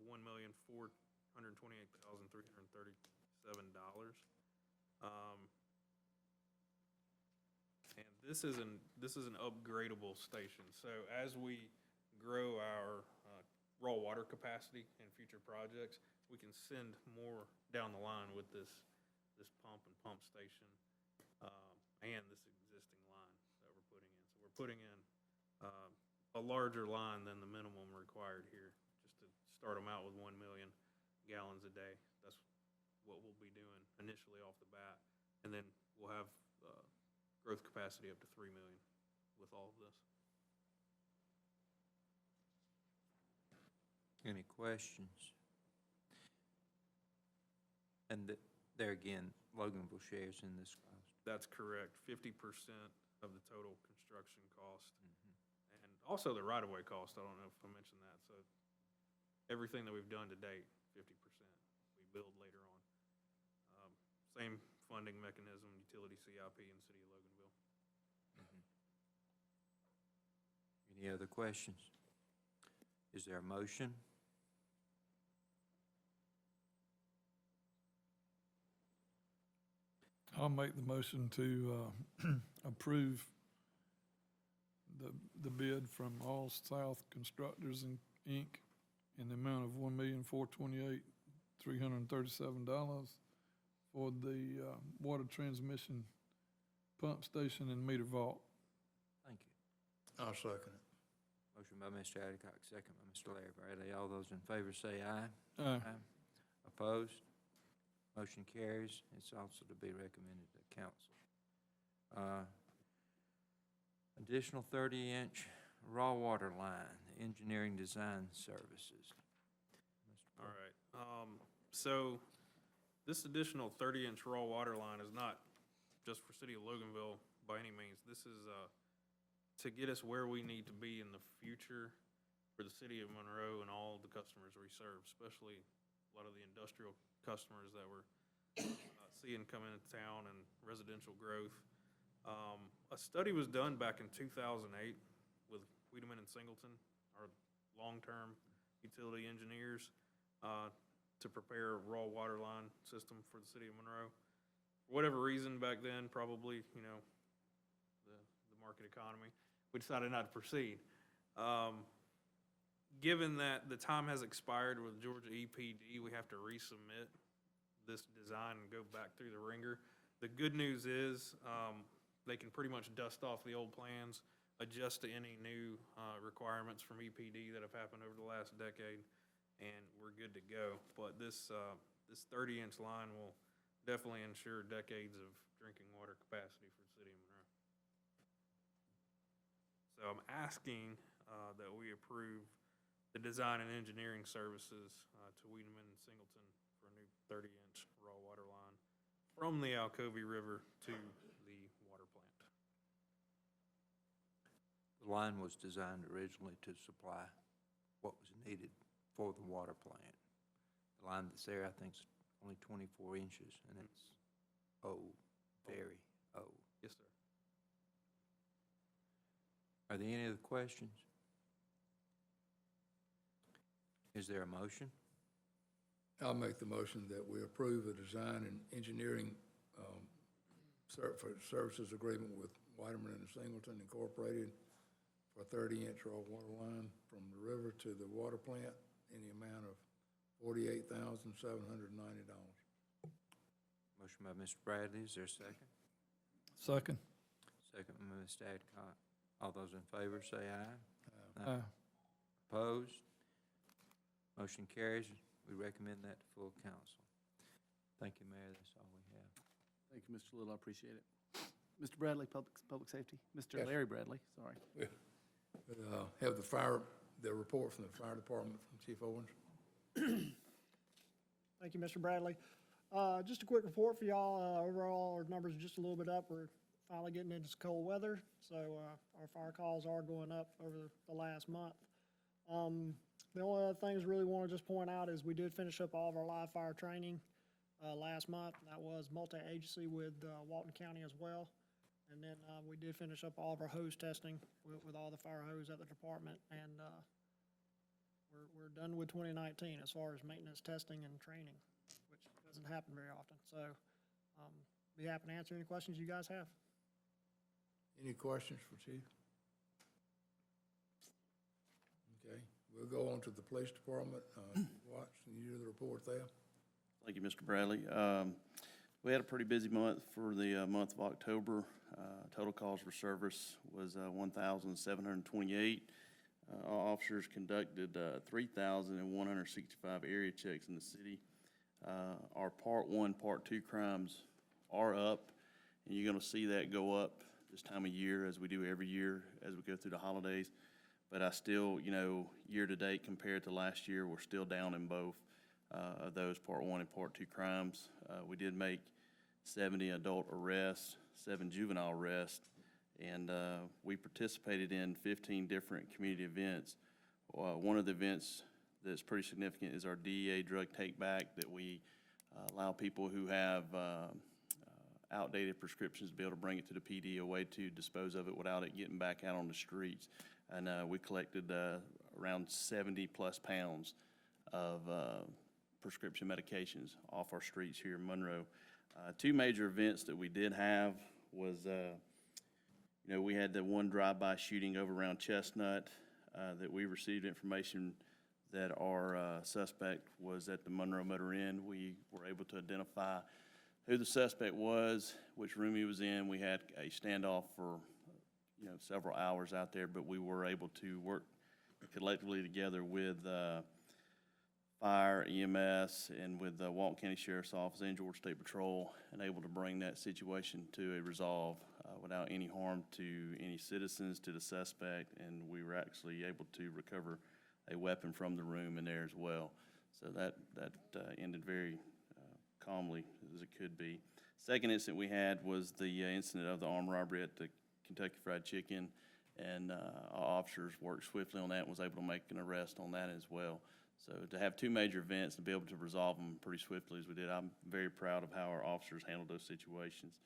$1,428,337. And this is an upgradable station. So as we grow our raw water capacity in future projects, we can send more down the line with this pump and pump station and this existing line that we're putting in. So we're putting in a larger line than the minimum required here, just to start them out with 1 million gallons a day. That's what we'll be doing initially off the bat. And then we'll have growth capacity up to 3 million with all of this. Any questions? And there again, Loganville shares in this cost. That's correct. 50% of the total construction cost. And also the right-of-way cost. I don't know if I mentioned that. So everything that we've done to date, 50%. We build later on. Same funding mechanism, utility CIP and City of Loganville. Any other questions? Is there a motion? I'll make the motion to approve the bid from All South Constructors Inc. in the amount of $1,428,337 for the water transmission pump station and meter vault. Thank you. I'll second it. Motion by Mr. Adcock, second by Mr. Larry Bradley. All those in favor say aye. Aye. Opposed? Motion carries. It's also to be recommended to council. Additional 30-inch raw water line, engineering design services. Mr. All right. So this additional 30-inch raw water line is not just for City of Loganville by any means. This is to get us where we need to be in the future for the City of Monroe and all the customers we serve, especially a lot of the industrial customers that we're seeing come into town and residential growth. A study was done back in 2008 with Wiedemann and Singleton, our long-term utility engineers, to prepare a raw water line system for the City of Monroe. For whatever reason back then, probably, you know, the market economy, we decided not to proceed. Given that the time has expired with Georgia EPD, we have to resubmit this design and go back through the ringer. The good news is they can pretty much dust off the old plans, adjust to any new requirements from EPD that have happened over the last decade, and we're good to go. But this 30-inch line will definitely ensure decades of drinking water capacity for the City of Monroe. So I'm asking that we approve the design and engineering services to Wiedemann and Singleton for a new 30-inch raw water line from the Alcovey River to the water plant. The line was designed originally to supply what was needed for the water plant. The line that's there, I think, is only 24 inches, and it's old, very old. Yes, sir. Are there any other questions? Is there a motion? I'll make the motion that we approve a design and engineering services agreement with Whiteman and Singleton Incorporated for a 30-inch raw water line from the river to the water plant in the amount of $48,790. Motion by Mr. Bradley, is there a second? Second. Second by Mr. Adcock. All those in favor say aye. Aye. Opposed? Motion carries. We recommend that to full council. Thank you, Mayor. That's all we have. Thank you, Mr. Little, I appreciate it. Mr. Bradley, Public Safety? Mr. Yes. Larry Bradley, sorry. Have the report from the fire department from Chief Owens. Thank you, Mr. Bradley. Just a quick report for y'all. Overall, our numbers are just a little bit up. We're finally getting into cold weather, so our fire calls are going up over the last month. The only other things I really want to just point out is we did finish up all of our live fire training last month. That was multi-agency with Walton County as well. And then we did finish up all of our hose testing with all the fire hose at the department. And we're done with 2019 as far as maintenance testing and training, which doesn't happen very often. So be happy to answer any questions you guys have. Any questions for Chief? Okay, we'll go on to the police department. Watts, you do the report there. Thank you, Mr. Bradley. We had a pretty busy month for the month of October. Total calls for service was 1,728. Officers conducted 3,165 area checks in the city. Our Part 1, Part 2 crimes are up, and you're going to see that go up this time of year as we do every year as we go through the holidays. But I still, year-to-date compared to last year, we're still down in both of those Part 1 and Part 2 crimes. We did make 70 adult arrests, 7 juvenile arrests, and we participated in 15 different community events. One of the events that's pretty significant is our DEA drug take back, that we allow people who have outdated prescriptions to be able to bring it to the PD, a way to dispose of it without it getting back out on the streets. And we collected around 70-plus pounds of prescription medications off our streets here in Monroe. Two major events that we did have was, we had the one drive-by shooting over around Chestnut, that we received information that our suspect was at the Monroe Motor Inn. We were able to identify who the suspect was, which room he was in. We had a standoff for, several hours out there, but we were able to work collectively together with Fire, EMS, and with the Walton County Sheriff's Office and Georgia State Patrol, and able to bring that situation to a resolve without any harm to any citizens, to the suspect, and we were actually able to recover a weapon from the room in there as well. So that ended very calmly as it could be. Second incident we had was the incident of the armed robbery at the Kentucky Fried Chicken, and our officers worked swiftly on that and was able to make an arrest on that as well. So to have two major events and be able to resolve them pretty swiftly as we did, I'm very proud of how our officers handled those situations.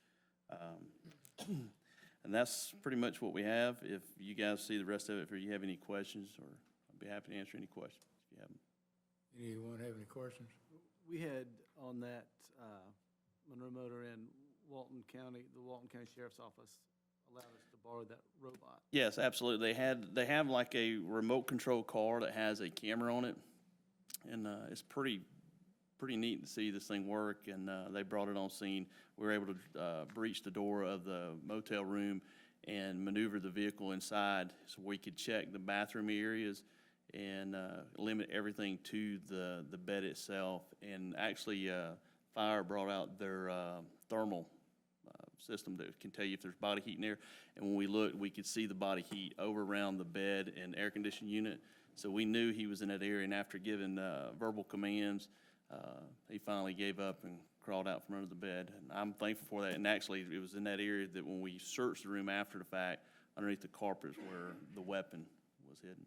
And that's pretty much what we have. If you guys see the rest of it, if you have any questions, or I'd be happy to answer any questions if you have them. Anyone have any questions? We had on that Monroe Motor Inn, the Walton County Sheriff's Office allowed us to borrow that robot. Yes, absolutely. They have like a remote control car that has a camera on it, and it's pretty neat to see this thing work. And they brought it on scene. We were able to breach the door of the motel room and maneuver the vehicle inside, so we could check the bathroom areas and limit everything to the bed itself. And actually, Fire brought out their thermal system that can tell you if there's body heat in there. And when we looked, we could see the body heat over around the bed and air conditioning unit. So we knew he was in that area, and after giving verbal commands, he finally gave up and crawled out from under the bed. And I'm thankful for that. And actually, it was in that area that when we searched the room after the fact, underneath the carpet is where the weapon was hidden.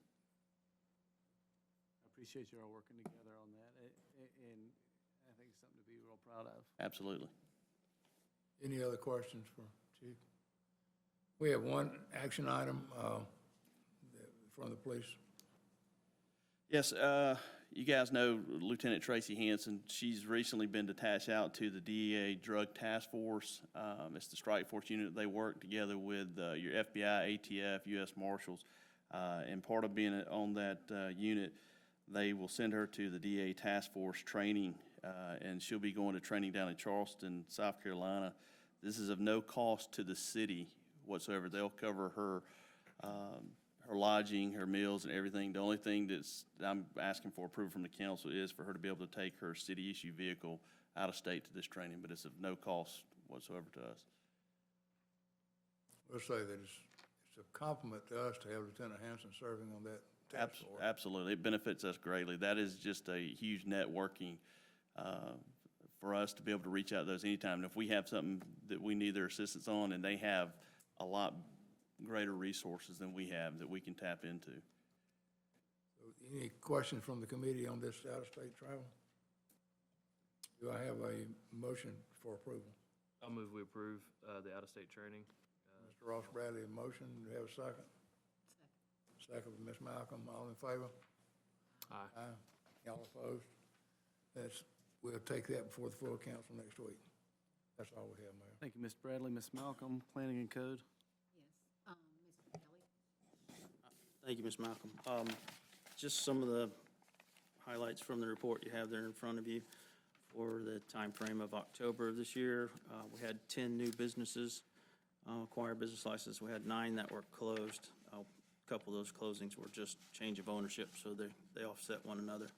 I appreciate you all working together on that, and I think it's something to be real proud of. Absolutely. Any other questions for Chief? We have one action item from the police. Yes, you guys know Lieutenant Tracy Hanson. She's recently been detached out to the DEA Drug Task Force. It's the strike force unit. They work together with your FBI, ATF, U.S. Marshals. And part of being on that unit, they will send her to the DEA Task Force training, and she'll be going to training down in Charleston, South Carolina. This is of no cost to the city whatsoever. They'll cover her her lodging, her meals, and everything. The only thing that I'm asking for approval from the council is for her to be able to take her city-issue vehicle out of state to this training, but it's of no cost whatsoever to us. We'll say that it's a compliment to us to have Lieutenant Hanson serving on that task force. Absolutely. It benefits us greatly. That is just a huge networking for us to be able to reach out to those anytime. And if we have something that we need their assistance on, and they have a lot greater resources than we have that we can tap into. So any questions from the committee on this out-of-state travel? Do I have a motion for approval? I'll move we approve the out-of-state training. Mr. Ross Bradley, a motion. Do we have a second? Second from Ms. Malcolm. All in favor? Aye. Aye. Y'all opposed? We'll take that before the full council next week. That's all we have, Mayor. Thank you, Mr. Bradley. Ms. Malcolm, Planning and Code. Yes. Mr. Kelly? Thank you, Ms. Malcolm. Just some of the highlights from the report you have there in front of you for the time frame of October of this year. We had 10 new businesses acquire business licenses. We had 9 that were closed. A couple of those closings were just change of ownership, so they offset one another.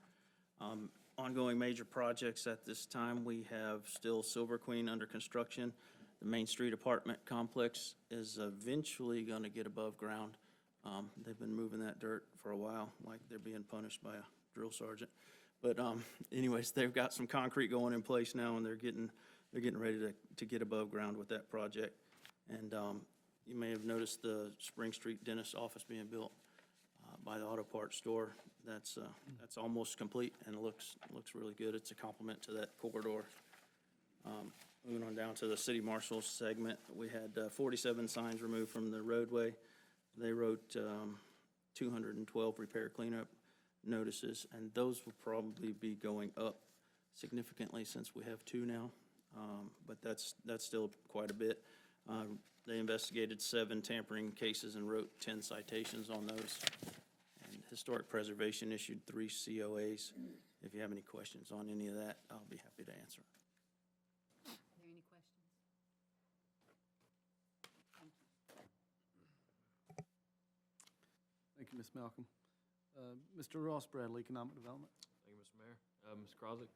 Ongoing major projects at this time, we have still Silver Queen under construction. The Main Street apartment complex is eventually going to get above ground. They've been moving that dirt for a while, like they're being punished by a drill sergeant. But anyways, they've got some concrete going in place now, and they're getting ready to get above ground with that project. And you may have noticed the Spring Street dentist office being built by the auto parts store. That's almost complete, and it looks really good. It's a complement to that corridor. Moving on down to the city marshal segment, we had 47 signs removed from the roadway. They wrote 212 repair cleanup notices, and those will probably be going up significantly since we have 2 now. but that's still quite a bit. They investigated 7 tampering cases and wrote 10 citations on those. And Historic Preservation issued 3 COAs. If you have any questions on any of that, I'll be happy to answer. Are there any questions? Thank you. Thank you, Ms. Malcolm. Mr. Ross Bradley, Economic Development. Thank you, Mr. Mayor. Ms. Croswick?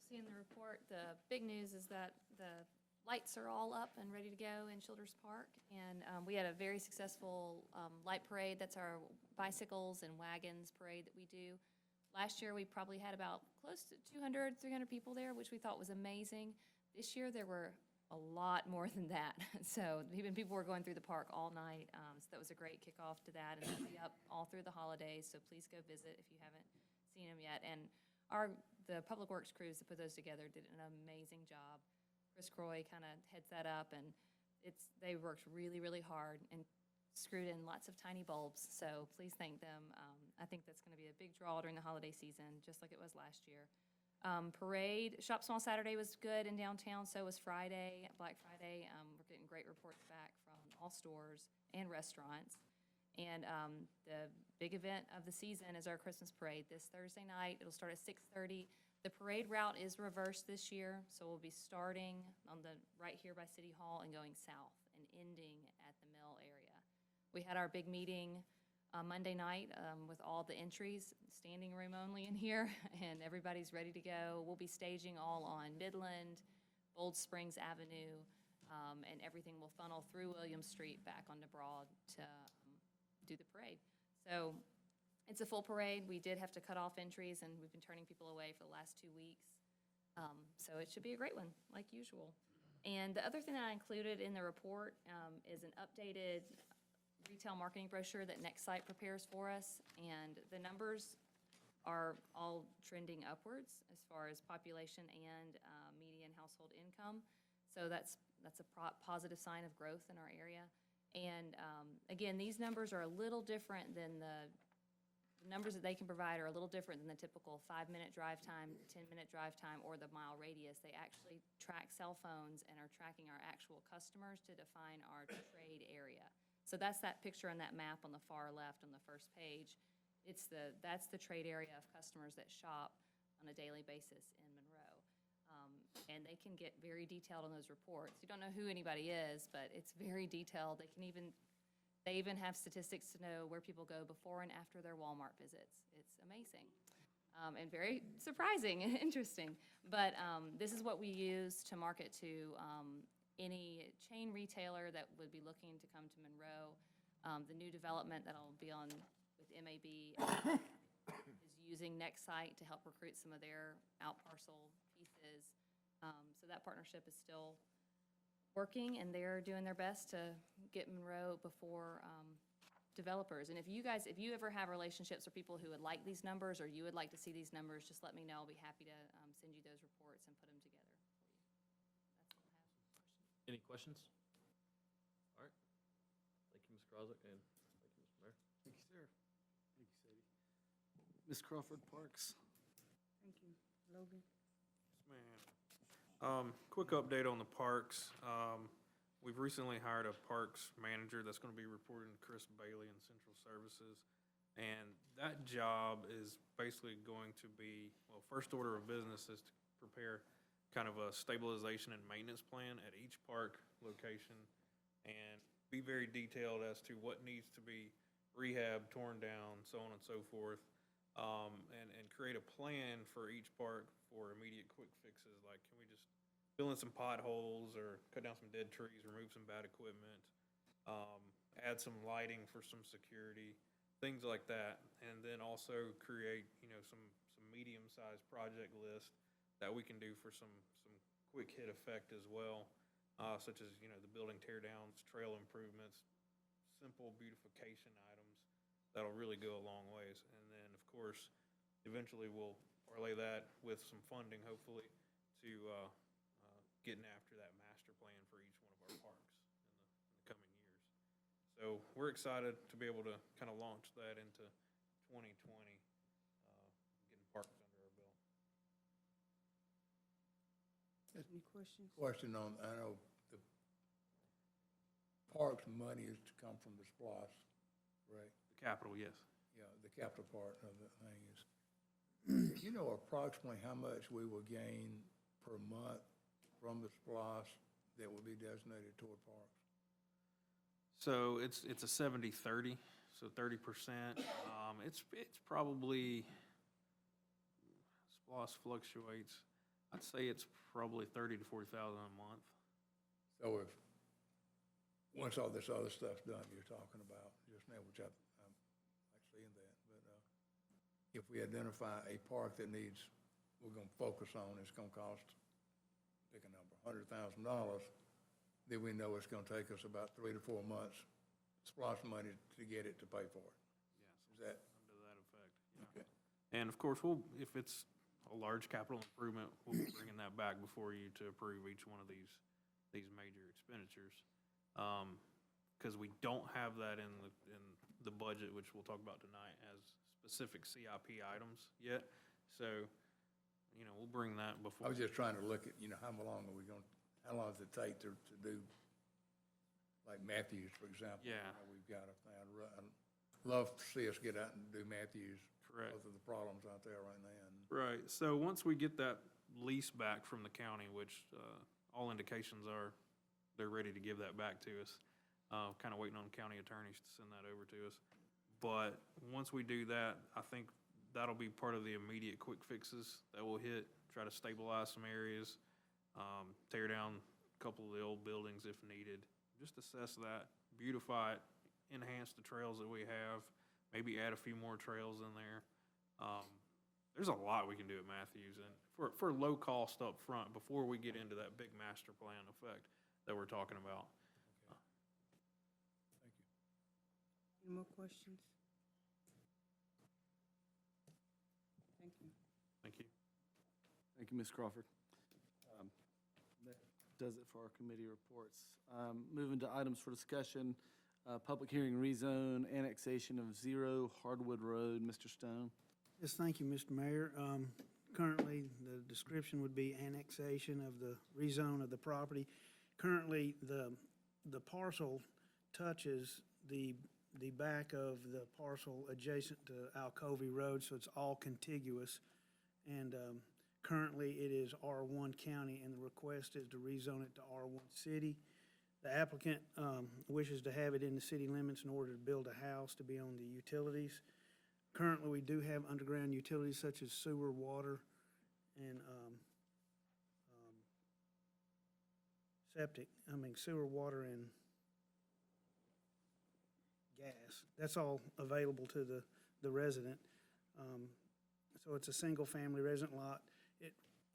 See in the report, the big news is that the lights are all up and ready to go in Childers Park. And we had a very successful light parade. That's our bicycles and wagons parade that we do. Last year, we probably had about close to 200, 300 people there, which we thought was amazing. This year, there were a lot more than that. So even people were going through the park all night. So that was a great kickoff to that, and it'll be up all through the holidays. So please go visit if you haven't seen them yet. And the Public Works crews that put those together did an amazing job. Chris Croy kind of heads that up, and they worked really, really hard and screwed in lots of tiny bulbs. So please thank them. I think that's going to be a big draw during the holiday season, just like it was last year. Parade, Shop Small Saturday was good in downtown, so was Friday, Black Friday. We're getting great reports back from all stores and restaurants. And the big event of the season is our Christmas parade this Thursday night. It'll start at 6:30. The parade route is reversed this year, so we'll be starting right here by City Hall and going south and ending at the Mill area. We had our big meeting Monday night with all the entries, standing room only in here, and everybody's ready to go. We'll be staging all on Midland, Bold Springs Avenue, and everything will funnel through William Street back onto Broad to do the parade. So it's a full parade. We did have to cut off entries, and we've been turning people away for the last 2 weeks. So it should be a great one, like usual. And the other thing that I included in the report is an updated retail marketing brochure that Nextsite prepares for us. And the numbers are all trending upwards as far as population and median household income. So that's a positive sign of growth in our area. And again, these numbers are a little different than the numbers that they can provide are a little different than the typical 5-minute drive time, 10-minute drive time, or the mile radius. They actually track cell phones and are tracking our actual customers to define our trade area. So that's that picture on that map on the far left on the first page. That's the trade area of customers that shop on a daily basis in Monroe. And they can get very detailed on those reports. You don't know who anybody is, but it's very detailed. They even have statistics to know where people go before and after their Walmart visits. It's amazing and very surprising and interesting. But this is what we use to market to any chain retailer that would be looking to come to Monroe. The new development that'll be on with MAB is using Nextsite to help recruit some of their out parcel pieces. So that partnership is still working, and they're doing their best to get Monroe before developers. And if you ever have relationships or people who would like these numbers, or you would like to see these numbers, just let me know. I'll be happy to send you those reports and put them together for you. That's all I have. Any questions? All right. Thank you, Ms. Croswick, and thank you, Mr. Mayor. Thank you, sir. Thank you, Sadie. Ms. Crawford Parks. Thank you. Logan? Yes, ma'am. Quick update on the parks. We've recently hired a parks manager that's going to be reporting to Chris Bailey in Central Services. And that job is basically going to be, well, first order of business is to prepare kind of a stabilization and maintenance plan at each park location and be very detailed as to what needs to be rehabbed, torn down, so on and so forth. And create a plan for each park for immediate quick fixes. Like, can we just fill in some potholes or cut down some dead trees, remove some bad equipment, add some lighting for some security, things like that. And then also create, some medium-sized project list that we can do for some quick hit effect as well, such as, the building tear downs, trail improvements, simple beautification items that'll really go a long ways. And then, of course, eventually we'll parlay that with some funding, hopefully, to getting after that master plan for each one of our parks in the coming years. So we're excited to be able to kind of launch that into 2020, getting parks under our belt. Any questions? Question on, I know the parks money is to come from the SPOS, right? The capital, yes. Yeah, the capital part of the thing is, you know approximately how much we will gain per month from the SPOS that will be designated toward parks? So it's a 70-30, so 30%. It's probably, SPOS fluctuates. I'd say it's probably 30 to 40,000 a month. So if, once all this other stuff's done you're talking about just now, which I'm like seeing that, but if we identify a park that needs, we're gonna focus on, it's gonna cost, pick a number, $100,000, then we know it's gonna take us about 3 to 4 months, SPOS money to get it to pay for it. Yes. Is that? Under that effect, yeah. Okay. And of course, if it's a large capital improvement, we'll be bringing that back before you to approve each one of these major expenditures. Because we don't have that in the budget, which we'll talk about tonight, as specific CIP items yet. So, we'll bring that before. I was just trying to look at, how long does it take to do, like Matthews, for example? Yeah. We've got I'd love to see us get out and do Matthews. Correct. Because of the problems out there right now. Right, so once we get that lease back from the county, which all indications are they're ready to give that back to us, kind of waiting on county attorneys to send that over to us. But once we do that, I think that'll be part of the immediate quick fixes that we'll hit, try to stabilize some areas, tear down a couple of the old buildings if needed, just assess that, beautify it, enhance the trails that we have, maybe add a few more trails in there. There's a lot we can do at Matthews, and for low cost up front, before we get into that big master plan effect that we're talking about. Thank you. Any more questions? Thank you. Thank you. Thank you, Ms. Crawford. That does it for our committee reports. Moving to items for discussion, public hearing rezone, annexation of 0 Hardwood Road. Mr. Stone. Yes, thank you, Mr. Mayor. Currently, the description would be annexation of the rezone of the property. Currently, the parcel touches the back of the parcel adjacent to Alcovey Road, so it's all contiguous. And currently, it is R1 County, and the request is to rezone it to R1 City. The applicant wishes to have it in the city limits in order to build a house to be on the utilities. Currently, we do have underground utilities such as sewer, water, and sewer, water, and gas. That's all available to the resident. So it's a single-family resident lot.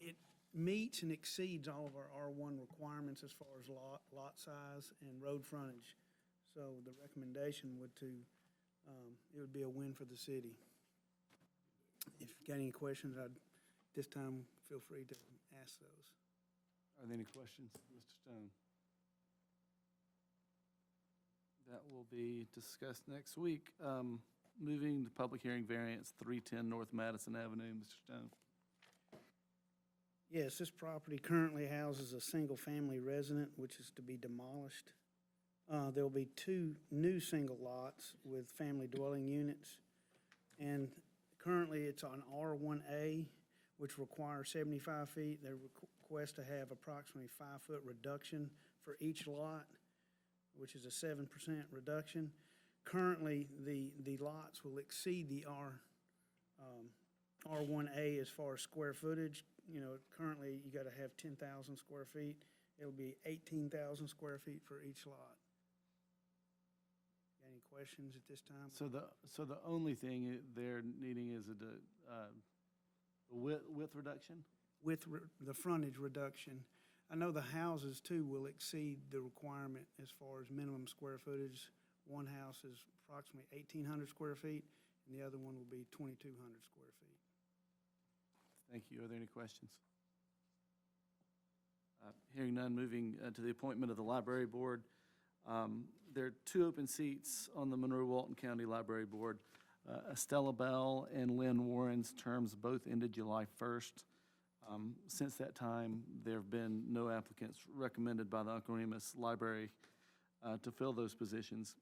It meets and exceeds all of our R1 requirements as far as lot size and road frontage. So the recommendation it would be a win for the city. If you've got any questions, this time, feel free to ask those. Are there any questions, Mr. Stone? That will be discussed next week. Moving to public hearing variance 310 North Madison Avenue, Mr. Stone. Yes, this property currently houses a single-family resident, which is to be demolished. There'll be 2 new single lots with family dwelling units. And currently, it's on R1A, which requires 75 feet. They request to have approximately 5-foot reduction for each lot, which is a 7% reduction. Currently, the lots will exceed the R1A as far as square footage. Currently, you gotta have 10,000 square feet. It'll be 18,000 square feet for each lot. Got any questions at this time? So the only thing they're needing is a width reduction? With the frontage reduction. I know the houses too will exceed the requirement as far as minimum square footage. One house is approximately 1,800 square feet, and the other one will be 2,200 square feet. Thank you. Are there any questions? Hearing none, moving to the appointment of the library board. There are 2 open seats on the Monroe-Walton County Library Board. Estella Bell and Lynn Warren's terms both ended July 1st. Since that time, there have been no applicants recommended by the Uncle Remus Library to fill those positions.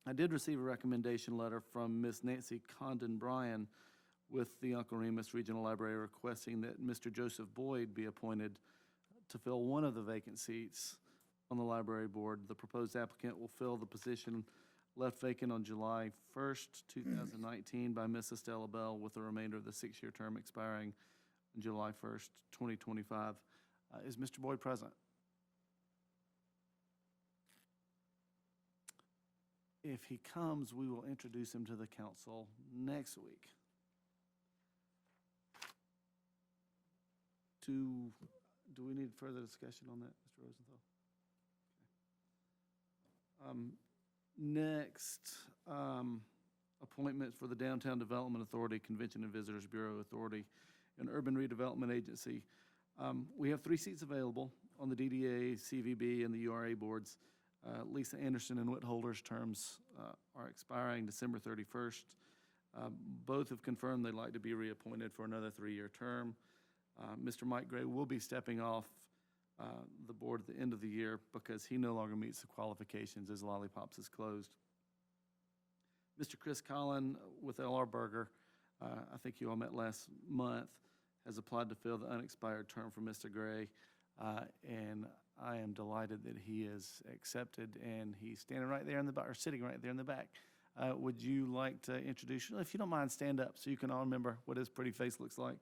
I did receive a recommendation letter from Ms. Nancy Condon Bryan with the Uncle Remus Regional Library requesting that Mr. Joseph Boyd be appointed to fill one of the vacant seats on the library board. The proposed applicant will fill the position left vacant on July 1st, 2019 by Ms. Estella Bell, with the remainder of the 6-year term expiring on July 1st, 2025. Is Mr. Boyd present? If he comes, we will introduce him to the council next week. Do we need further discussion on that, Mr. Rosenthal? Next, appointment for the Downtown Development Authority, Convention and Visitors Bureau Authority, and Urban Redevelopment Agency. We have 3 seats available on the DDA, CVB, and the URA boards. Lisa Anderson and Whit Holder's terms are expiring December 31st. Both have confirmed they'd like to be reappointed for another 3-year term. Mr. Mike Gray will be stepping off the board at the end of the year because he no longer meets the qualifications as Lollipops is closed. Mr. Chris Collin with L.R. Berger, I think you all met last month, has applied to fill the unexpired term for Mr. Gray, and I am delighted that he is accepted, and he's standing right there in the back, or sitting right there in the back. Would you like to introduce, if you don't mind, stand up so you can all remember what his pretty face looks like?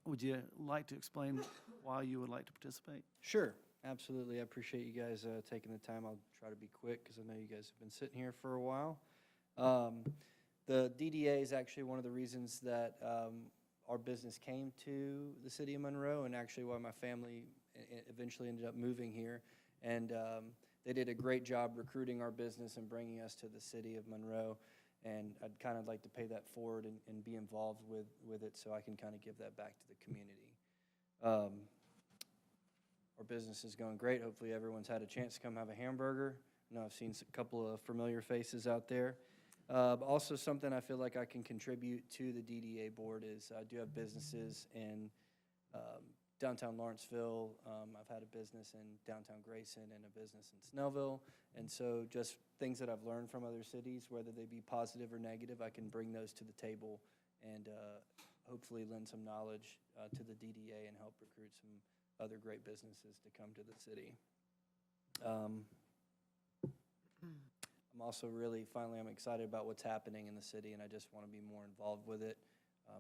Would you like to explain why you would like to participate? Sure, absolutely. I appreciate you guys taking the time. I'll try to be quick because I know you guys have been sitting here for a while. The DDA is actually one of the reasons that our business came to the city of Monroe, and actually why my family eventually ended up moving here. And they did a great job recruiting our business and bringing us to the city of Monroe. And I'd kind of like to pay that forward and be involved with it so I can kind of give that back to the community. Our business is going great. Hopefully everyone's had a chance to come have a hamburger. I know I've seen a couple of familiar faces out there. Also something I feel like I can contribute to the DDA board is I do have businesses in downtown Lawrenceville. I've had a business in downtown Grayson and a business in Snellville. And so just things that I've learned from other cities, whether they be positive or negative, I can bring those to the table and hopefully lend some knowledge to the DDA and help recruit some other great businesses to come to the city. I'm also I'm excited about what's happening in the city, and I just want to be more involved with it.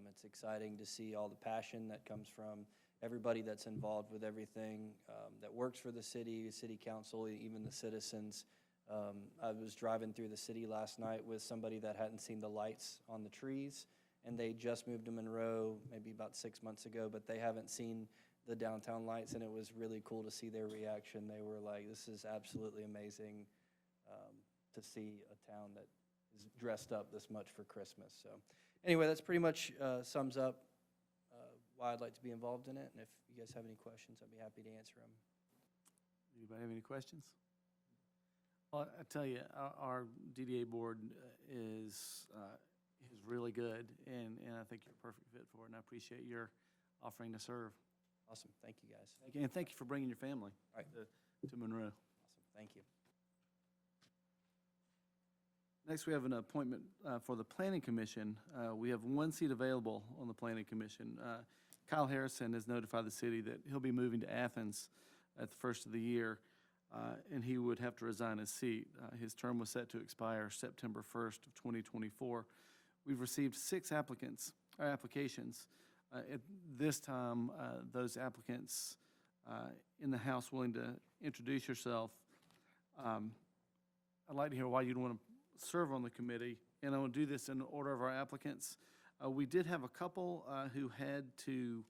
It's exciting to see all the passion that comes from everybody that's involved with everything that works for the city council, even the citizens. I was driving through the city last night with somebody that hadn't seen the lights on the trees, and they just moved to Monroe maybe about 6 months ago, but they haven't seen the downtown lights, and it was really cool to see their reaction. They were like, this is absolutely amazing to see a town that is dressed up this much for Christmas. So anyway, that's pretty much sums up why I'd like to be involved in it. And if you guys have any questions, I'd be happy to answer them. Anybody have any questions? Well, I tell you, our DDA board is really good, and I think you're a perfect fit for it, and I appreciate your offering to serve. Awesome. Thank you, guys. And thank you for bringing your family All right. to Monroe. Awesome. Thank you. Next, we have an appointment for the Planning Commission. We have 1 seat available on the Planning Commission. Kyle Harrison has notified the city that he'll be moving to Athens at the first of the year, and he would have to resign his seat. His term was set to expire September 1st of 2024. We've received 6 applications. At this time, those applicants in the House willing to introduce yourself. I'd like to hear why you'd want to serve on the committee, and I will do this in order of our applicants. We did have a couple who had to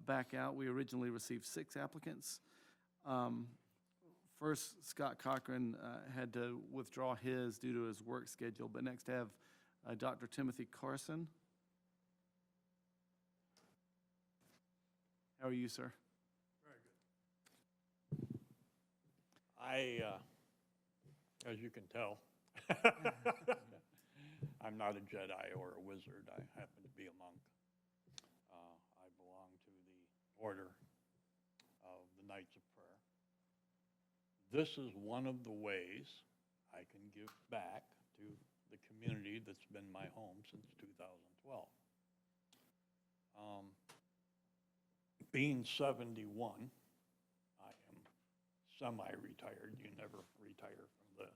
back out. We originally received 6 applicants. First, Scott Cochran had to withdraw his due to his work schedule, but next I have Dr. Timothy Carson. How are you, sir? Very good. As you can tell, I'm not a Jedi or a wizard. I happen to be a monk. I belong to the Order of the Knights of Prayer. This is one of the ways I can give back to the community that's been my home since 2012. Being 71, I am semi-retired. You never retire from this.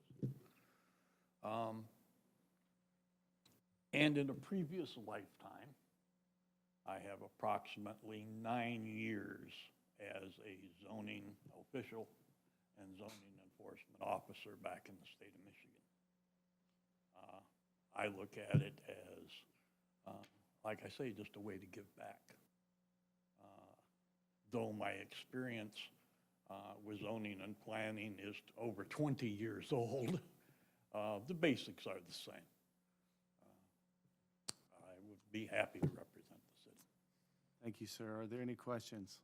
And in a previous lifetime, I have approximately 9 years as a zoning official and zoning enforcement officer back in the state of Michigan. I look at it as, like I say, just a way to give back. Though my experience with zoning and planning is over 20 years old, the basics are the same. I would be happy to represent the city. Thank you, sir. Are there any questions?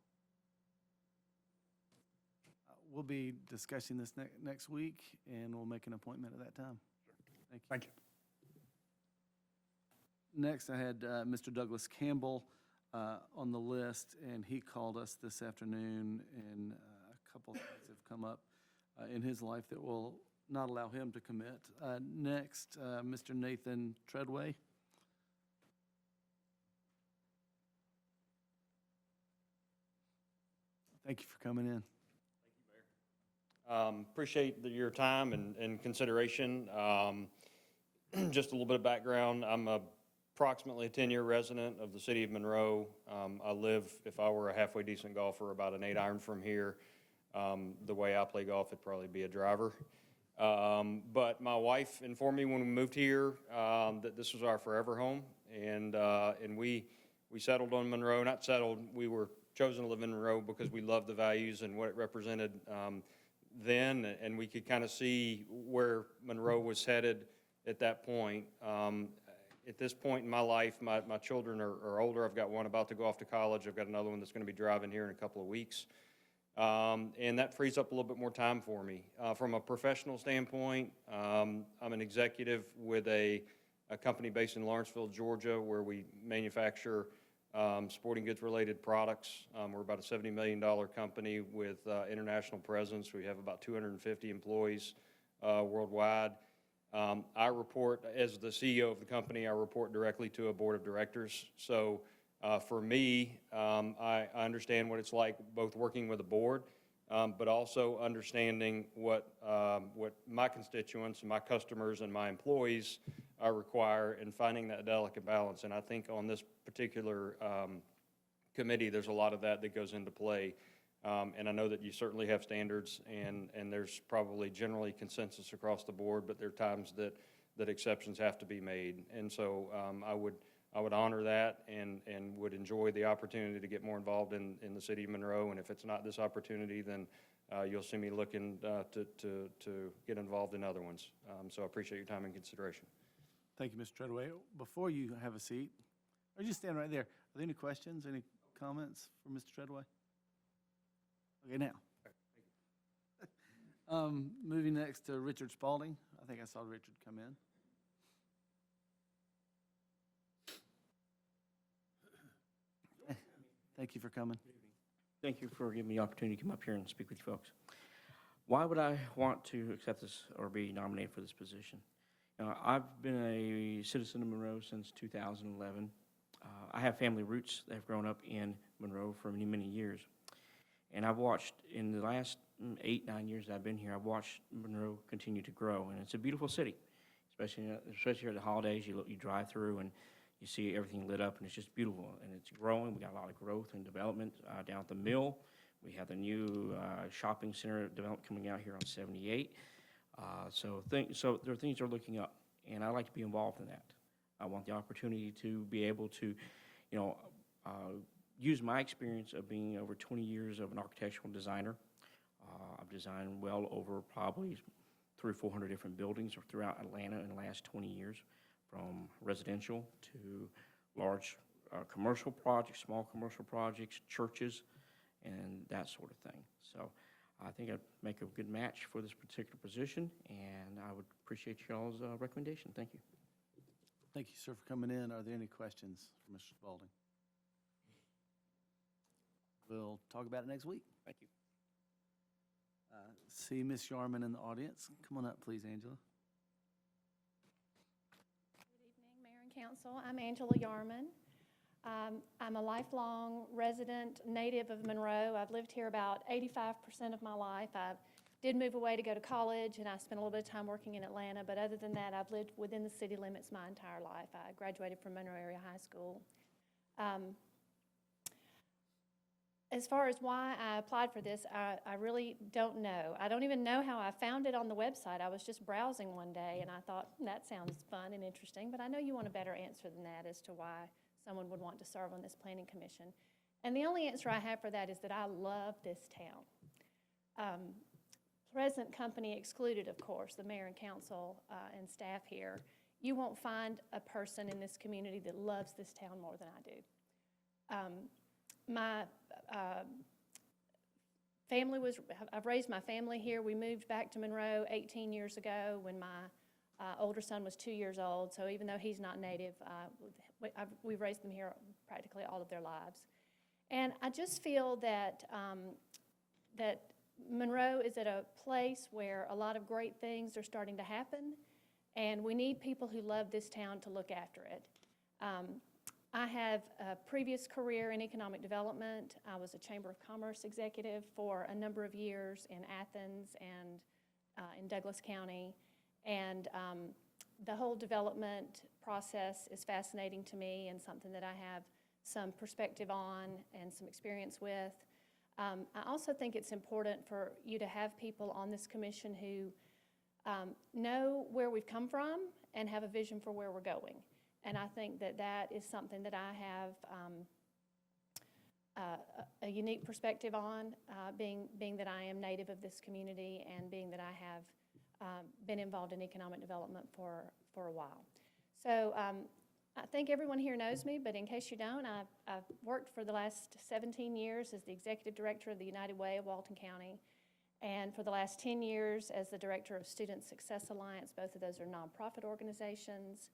We'll be discussing this next week, and we'll make an appointment at that time. Thank you. Thank you. Next, I had Mr. Douglas Campbell on the list, and he called us this afternoon, and a couple of things have come up in his life that will not allow him to commit. Next, Mr. Nathan Treadway. Thank you for coming in. Appreciate your time and consideration. Just a little bit of background. I'm approximately a 10-year resident of the city of Monroe. I live, if I were a halfway decent golfer, about an 8-iron from here. The way I play golf, it'd probably be a driver. But my wife informed me when we moved here that this was our forever home, and we settled on Monroe. Not settled, we were chosen to live in Monroe because we loved the values and what it represented then, and we could kind of see where Monroe was headed at that point. At this point in my life, my children are older. I've got one about to go off to college. I've got another one that's going to be driving here in a couple of weeks. And that frees up a little bit more time for me. From a professional standpoint, I'm an executive with a company based in Lawrenceville, Georgia, where we manufacture sporting goods related products. We're about a $70 million company with international presence. We have about 250 employees worldwide. I report, as the CEO of the company, I report directly to a board of directors. So for me, I understand what it's like both working with a board, but also understanding what my constituents and my customers and my employees require, and finding that delicate balance. And I think on this particular committee, there's a lot of that goes into play. And I know that you certainly have standards, and there's probably generally consensus across the board, but there are times that exceptions have to be made. And so I would honor that and would enjoy the opportunity to get more involved in the city of Monroe. And if it's not this opportunity, then you'll see me looking to get involved in other ones. So I appreciate your time and consideration. Thank you, Mr. Treadway. Before you have a seat, or just stand right there. Are there any questions, any comments for Mr. Treadway? Okay, now. Moving next to Richard Spalding. I think I saw Richard come in. Thank you for coming. Thank you for giving me the opportunity to come up here and speak with you folks. Why would I want to accept this or be nominated for this position? I've been a citizen of Monroe since 2011. I have family roots that have grown up in Monroe for many, many years. And I've watched, in the last 8, 9 years that I've been here, I've watched Monroe continue to grow. And it's a beautiful city, especially here at the holidays. You drive through and you see everything lit up, and it's just beautiful. And it's growing. We got a lot of growth and development down at the mill. We have the new shopping center development coming out here on 78. So there are things that are looking up, and I like to be involved in that. I want the opportunity to be able to, use my experience of being over 20 years of an architectural designer. I've designed well over probably 300 or 400 different buildings throughout Atlanta in the last 20 years, from residential to large commercial projects, small commercial projects, churches, and that sort of thing. So I think I'd make a good match for this particular position, and I would appreciate y'all's recommendation. Thank you. Thank you, sir, for coming in. Are there any questions for Mr. Spalding? We'll talk about it next week. Thank you. See Ms. Yarman in the audience. Come on up, please, Angela. Good evening, Mayor and Council. I'm Angela Yarman. I'm a lifelong resident, native of Monroe. I've lived here about 85% of my life. I did move away to go to college, and I spent a little bit of time working in Atlanta, but other than that, I've lived within the city limits my entire life. I graduated from Monroe Area High School. As far as why I applied for this, I really don't know. I don't even know how I found it on the website. I was just browsing one day, and I thought, that sounds fun and interesting, but I know you want a better answer than that as to why someone would want to serve on this planning commission. And the only answer I have for that is that I love this town. Present company excluded, of course, the mayor and council and staff here. You won't find a person in this community that loves this town more than I do. My family I've raised my family here. We moved back to Monroe 18 years ago when my older son was 2 years old. So even though he's not native, we've raised them here practically all of their lives. And I just feel that, that Monroe is at a place where a lot of great things are starting to happen, and we need people who love this town to look after it. I have a previous career in economic development. I was a Chamber of Commerce executive for a number of years in Athens and in Douglas County. And the whole development process is fascinating to me and something that I have some perspective on and some experience with. I also think it's important for you to have people on this commission who know where we've come from and have a vision for where we're going. And I think that that is something that I have a unique perspective on, being that I am native of this community and being that I have been involved in economic development for a while. So I think everyone here knows me, but in case you don't, I've worked for the last 17 years as the executive director of the United Way of Walton County, and for the last 10 years as the director of Student Success Alliance. Both of those are nonprofit organizations.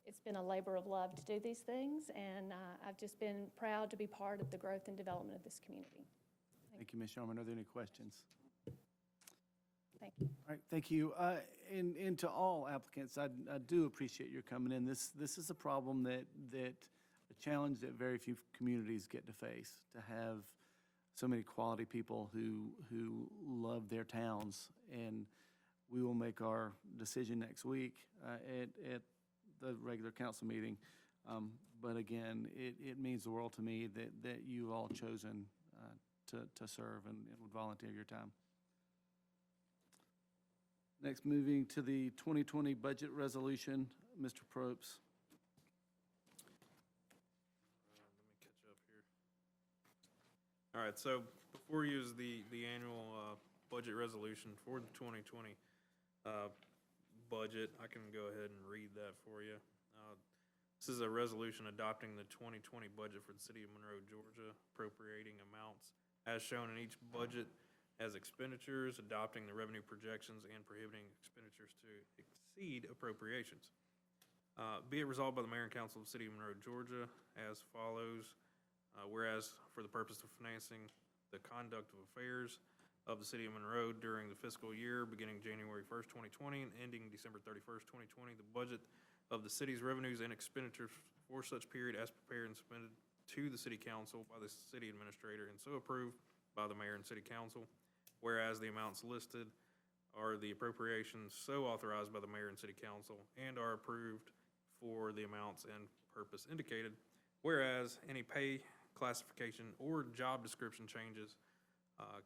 It's been a labor of love to do these things, and I've just been proud to be part of the growth and development of this community. Thank you, Ms. Sharman. Are there any questions? Thank you. All right, thank you. And to all applicants, I do appreciate your coming in. This is a problem a challenge that very few communities get to face, to have so many quality people who love their towns. And we will make our decision next week at the regular council meeting. But again, it means the world to me that you all chosen to serve and would volunteer your time. Next, moving to the 2020 budget resolution, Mr. Probst. Let me catch up here. All right, so before you use the annual budget resolution for the 2020 budget, I can go ahead and read that for you. This is a resolution adopting the 2020 budget for the city of Monroe, Georgia, appropriating amounts as shown in each budget as expenditures, adopting the revenue projections, and prohibiting expenditures to exceed appropriations. Be it resolved by the mayor and council of the city of Monroe, Georgia, as follows. Whereas for the purpose of financing the conduct of affairs of the city of Monroe during the fiscal year beginning January 1st, 2020 and ending December 31st, 2020, the budget of the city's revenues and expenditures for such period as prepared and submitted to the city council by the city administrator and so approved by the mayor and city council. Whereas the amounts listed are the appropriations so authorized by the mayor and city council and are approved for the amounts and purpose indicated. Whereas any pay classification or job description changes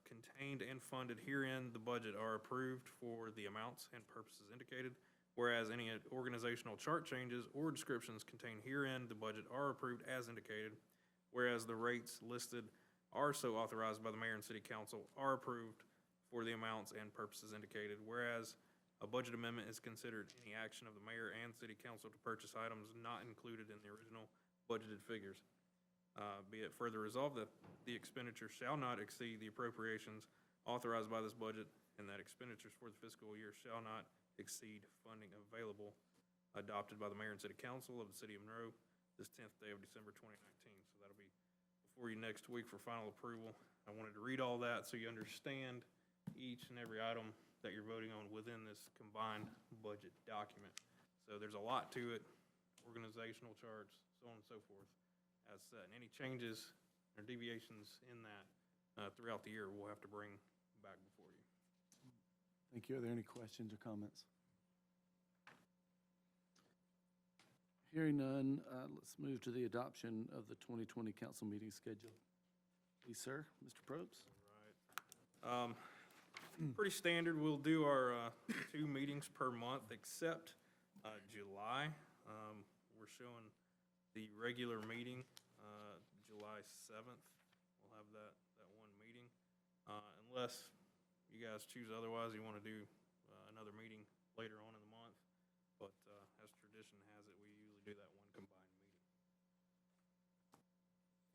contained and funded herein the budget are approved for the amounts and purposes indicated. Whereas any organizational chart changes or descriptions contained herein the budget are approved as indicated. Whereas the rates listed are so authorized by the mayor and city council are approved for the amounts and purposes indicated. Whereas a budget amendment is considered any action of the mayor and city council to purchase items not included in the original budgeted figures. Be it further resolved that the expenditure shall not exceed the appropriations authorized by this budget, and that expenditures for the fiscal year shall not exceed funding available adopted by the mayor and city council of the city of Monroe this 10th day of December 2019. So that'll be before you next week for final approval. I wanted to read all that so you understand each and every item that you're voting on within this combined budget document. So there's a lot to it, organizational charts, so on and so forth, as said. And any changes or deviations in that throughout the year, we'll have to bring back before you. Thank you. Are there any questions or comments? Hearing none, let's move to the adoption of the 2020 council meeting schedule. Please, sir. Mr. Probst? Pretty standard. We'll do our 2 meetings per month, except July. We're showing the regular meeting, July 7th. We'll have that one meeting. Unless you guys choose otherwise, you want to do another meeting later on in the month. But as tradition has it, we usually do that one combined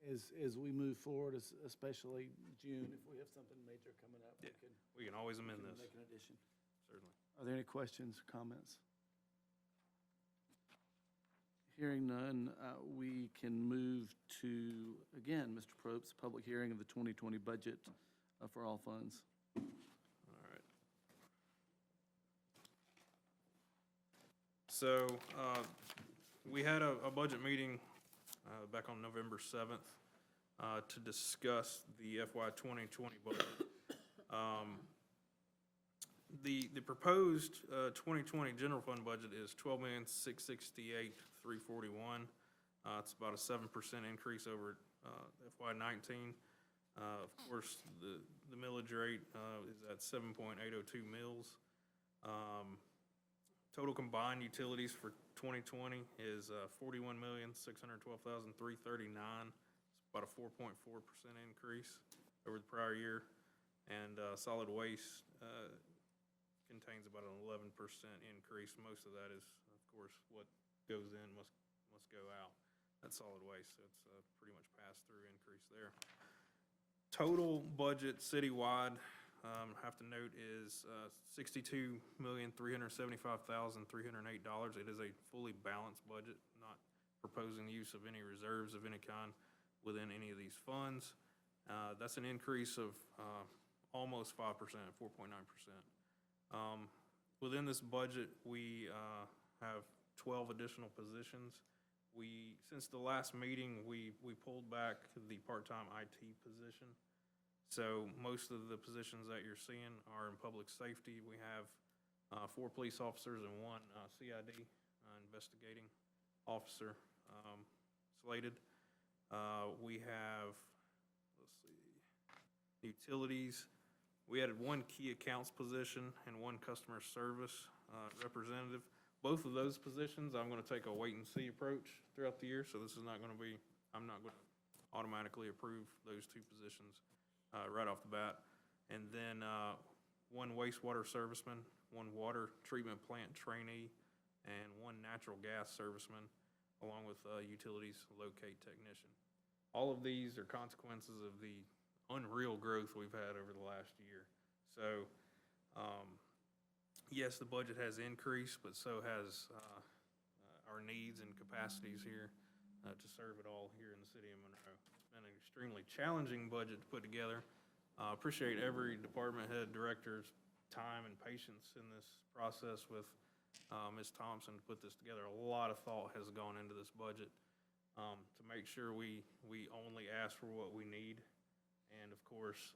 meeting. As we move forward, especially June, if we have something major coming up, We can always amend this. make an addition. Certainly. Are there any questions or comments? Hearing none, we can move to, again, Mr. Probst, public hearing of the 2020 budget for all funds. All right. So, we had a budget meeting back on November 7th to discuss the FY 2020 budget. The proposed 2020 general fund budget is $12,668,341. It's about a 7% increase over FY 19. Of course, the millage rate is at 7.802 mils. Total combined utilities for 2020 is $41,612,339. It's about a 4.4% increase over the prior year. And solid waste contains about an 11% increase. Most of that is, of course, what goes in must go out. That's solid waste, so it's pretty much pass-through increase there. Total budget citywide, have to note, is $62,375,308. It is a fully balanced budget, not proposing the use of any reserves of any kind within any of these funds. That's an increase of almost 5%, 4.9%. Within this budget, we have 12 additional positions. Since the last meeting, we pulled back the part-time IT position. So most of the positions that you're seeing are in public safety. We have 4 police officers and 1 CID investigating officer slated. We have, let's see, utilities. We added 1 key accounts position and 1 customer service representative. Both of those positions, I'm going to take a wait-and-see approach throughout the year, so this is not going to be, I'm not going to automatically approve those 2 positions right off the bat. And then 1 wastewater serviceman, 1 water treatment plant trainee, and 1 natural gas serviceman, along with utilities locate technician. All of these are consequences of the unreal growth we've had over the last year. So, yes, the budget has increased, but so has our needs and capacities here to serve it all here in the city of Monroe. It's been an extremely challenging budget to put together. Appreciate every department head, director's time and patience in this process with Ms. Thompson to put this together. A lot of thought has gone into this budget to make sure we only ask for what we need. And of course,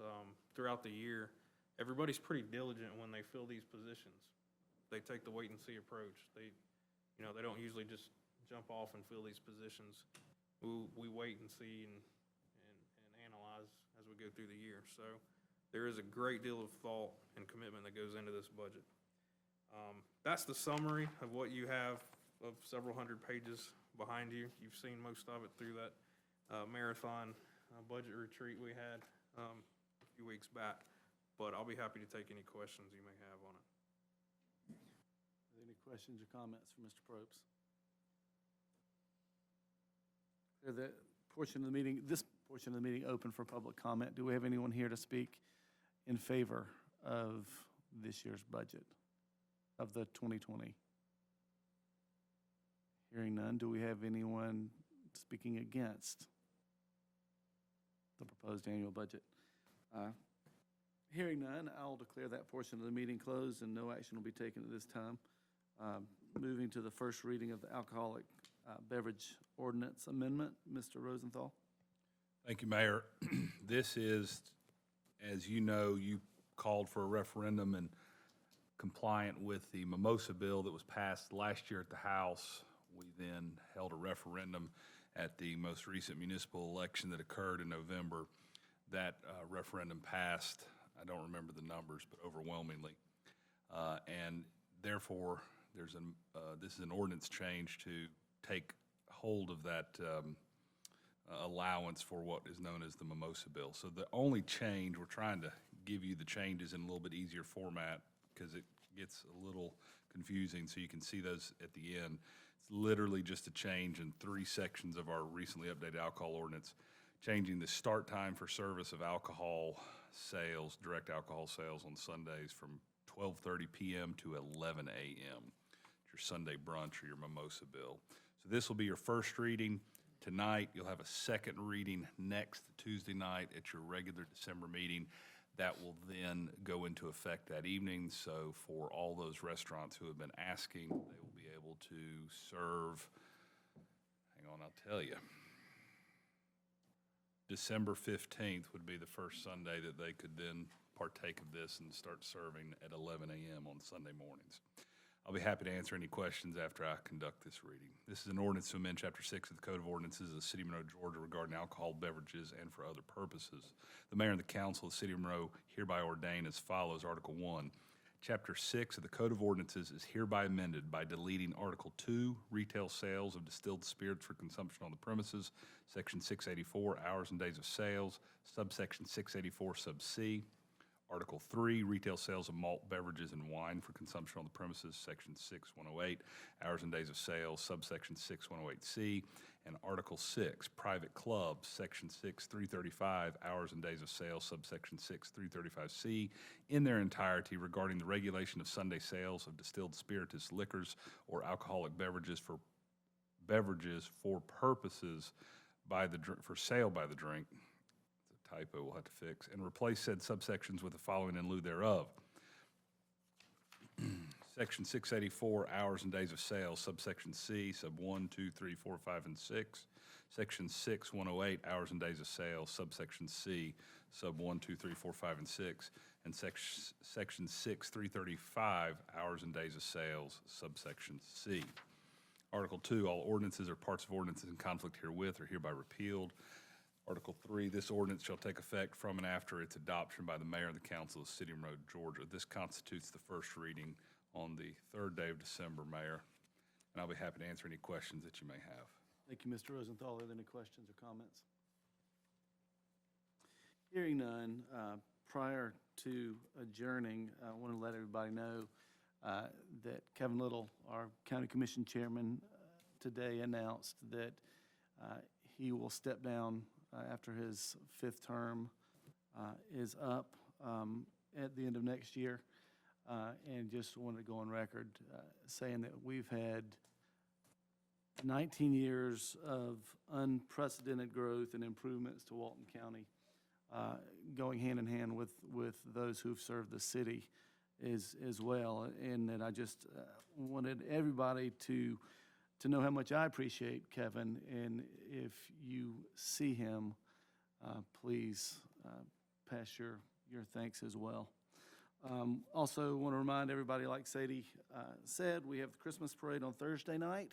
throughout the year, everybody's pretty diligent when they fill these positions. They take the wait-and-see approach. They don't usually just jump off and fill these positions. We wait and see and analyze as we go through the year. So there is a great deal of thought and commitment that goes into this budget. That's the summary of what you have of several hundred pages behind you. You've seen most of it through that marathon budget retreat we had a few weeks back, but I'll be happy to take any questions you may have on it. Are there any questions or comments for Mr. Probst? This portion of the meeting open for public comment. Do we have anyone here to speak in favor of this year's budget, of the 2020? Hearing none, do we have anyone speaking against the proposed annual budget? Hearing none, I'll declare that portion of the meeting closed and no action will be taken at this time. Moving to the first reading of the alcoholic beverage ordinance amendment, Mr. Rosenthal. Thank you, Mayor. This is, as you know, you called for a referendum and compliant with the mimosa bill that was passed last year at the House. We then held a referendum at the most recent municipal election that occurred in November. That referendum passed, I don't remember the numbers, but overwhelmingly. And therefore, this is an ordinance change to take hold of that allowance for what is known as the mimosa bill. So the only change, we're trying to give you the changes in a little bit easier format because it gets a little confusing, so you can see those at the end. It's literally just a change in 3 sections of our recently updated alcohol ordinance, changing the start time for service of alcohol sales, direct alcohol sales on Sundays from 12:30 p.m. to 11 a.m. Your Sunday brunch or your mimosa bill. So this will be your first reading tonight. You'll have a second reading next Tuesday night at your regular December meeting. That will then go into effect that evening. So for all those restaurants who have been asking, they will be able to serve, hang on, I'll tell you. December 15th would be the first Sunday that they could then partake of this and start serving at 11 a.m. on Sunday mornings. I'll be happy to answer any questions after I conduct this reading. This is an ordinance to amend Chapter 6 of the Code of Ordinances of the City of Monroe, Georgia regarding alcohol beverages and for other purposes. The mayor and the council of the City of Monroe hereby ordain as follows. Article 1, Chapter 6 of the Code of Ordinances is hereby amended by deleting Article 2, Retail Sales of Distilled Spirits for Consumption on the Premises, Section 684, Hours and Days of Sales, subsection 684, sub C. Article 3, Retail Sales of Malt Beverages and Wine for Consumption on the Premises, Section 6108, Hours and Days of Sales, subsection 6108C. And Article 6, Private Clubs, Section 6335, Hours and Days of Sales, subsection 6335C, in their entirety regarding the regulation of Sunday sales of distilled spirituous liquors or alcoholic beverages for purposes for sale by the drink. Typo we'll have to fix, and replace said subsections with the following in lieu thereof. Section 684, Hours and Days of Sales, subsection C, sub 1, 2, 3, 4, 5, and 6. Section 6108, Hours and Days of Sales, subsection C, sub 1, 2, 3, 4, 5, and 6. And section 6335, Hours and Days of Sales, subsection C. Article 2, all ordinances or parts of ordinances in conflict herewith are hereby repealed. Article 3, this ordinance shall take effect from and after its adoption by the mayor and the council of the City of Monroe, Georgia. This constitutes the first reading on the 3rd day of December, Mayor, and I'll be happy to answer any questions that you may have. Thank you, Mr. Rosenthal. Are there any questions or comments? Hearing none, prior to adjourning, I want to let everybody know that Kevin Little, our county commission chairman, today announced that he will step down after his 5th term is up at the end of next year. And just wanted to go on record saying that we've had 19 years of unprecedented growth and improvements to Walton County, going hand in hand with those who've served the city as well. And that I just wanted everybody to know how much I appreciate Kevin, and if you see him, please pass your thanks as well. Also want to remind everybody, like Sadie said, we have the Christmas parade on Thursday night.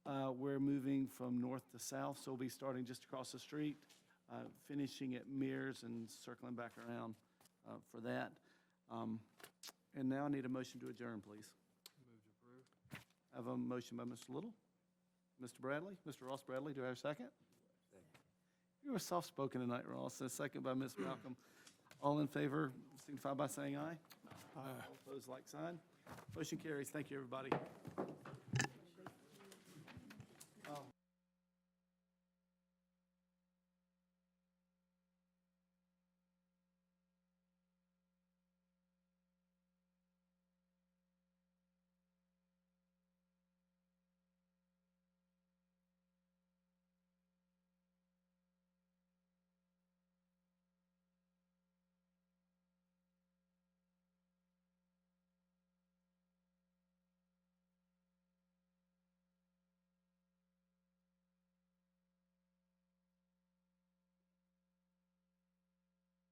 We're moving from north to south, so we'll be starting just across the street, finishing at Mears and circling back around for that. And now I need a motion to adjourn, please. I have a motion by Mr. Little. Mr. Bradley, Mr. Ross Bradley, do I have a second? You were soft-spoken tonight, Ross. A second by Ms. Malcolm. All in favor, signify by saying aye. Aye. All opposed, like sign. Motion carries. Thank you, everybody.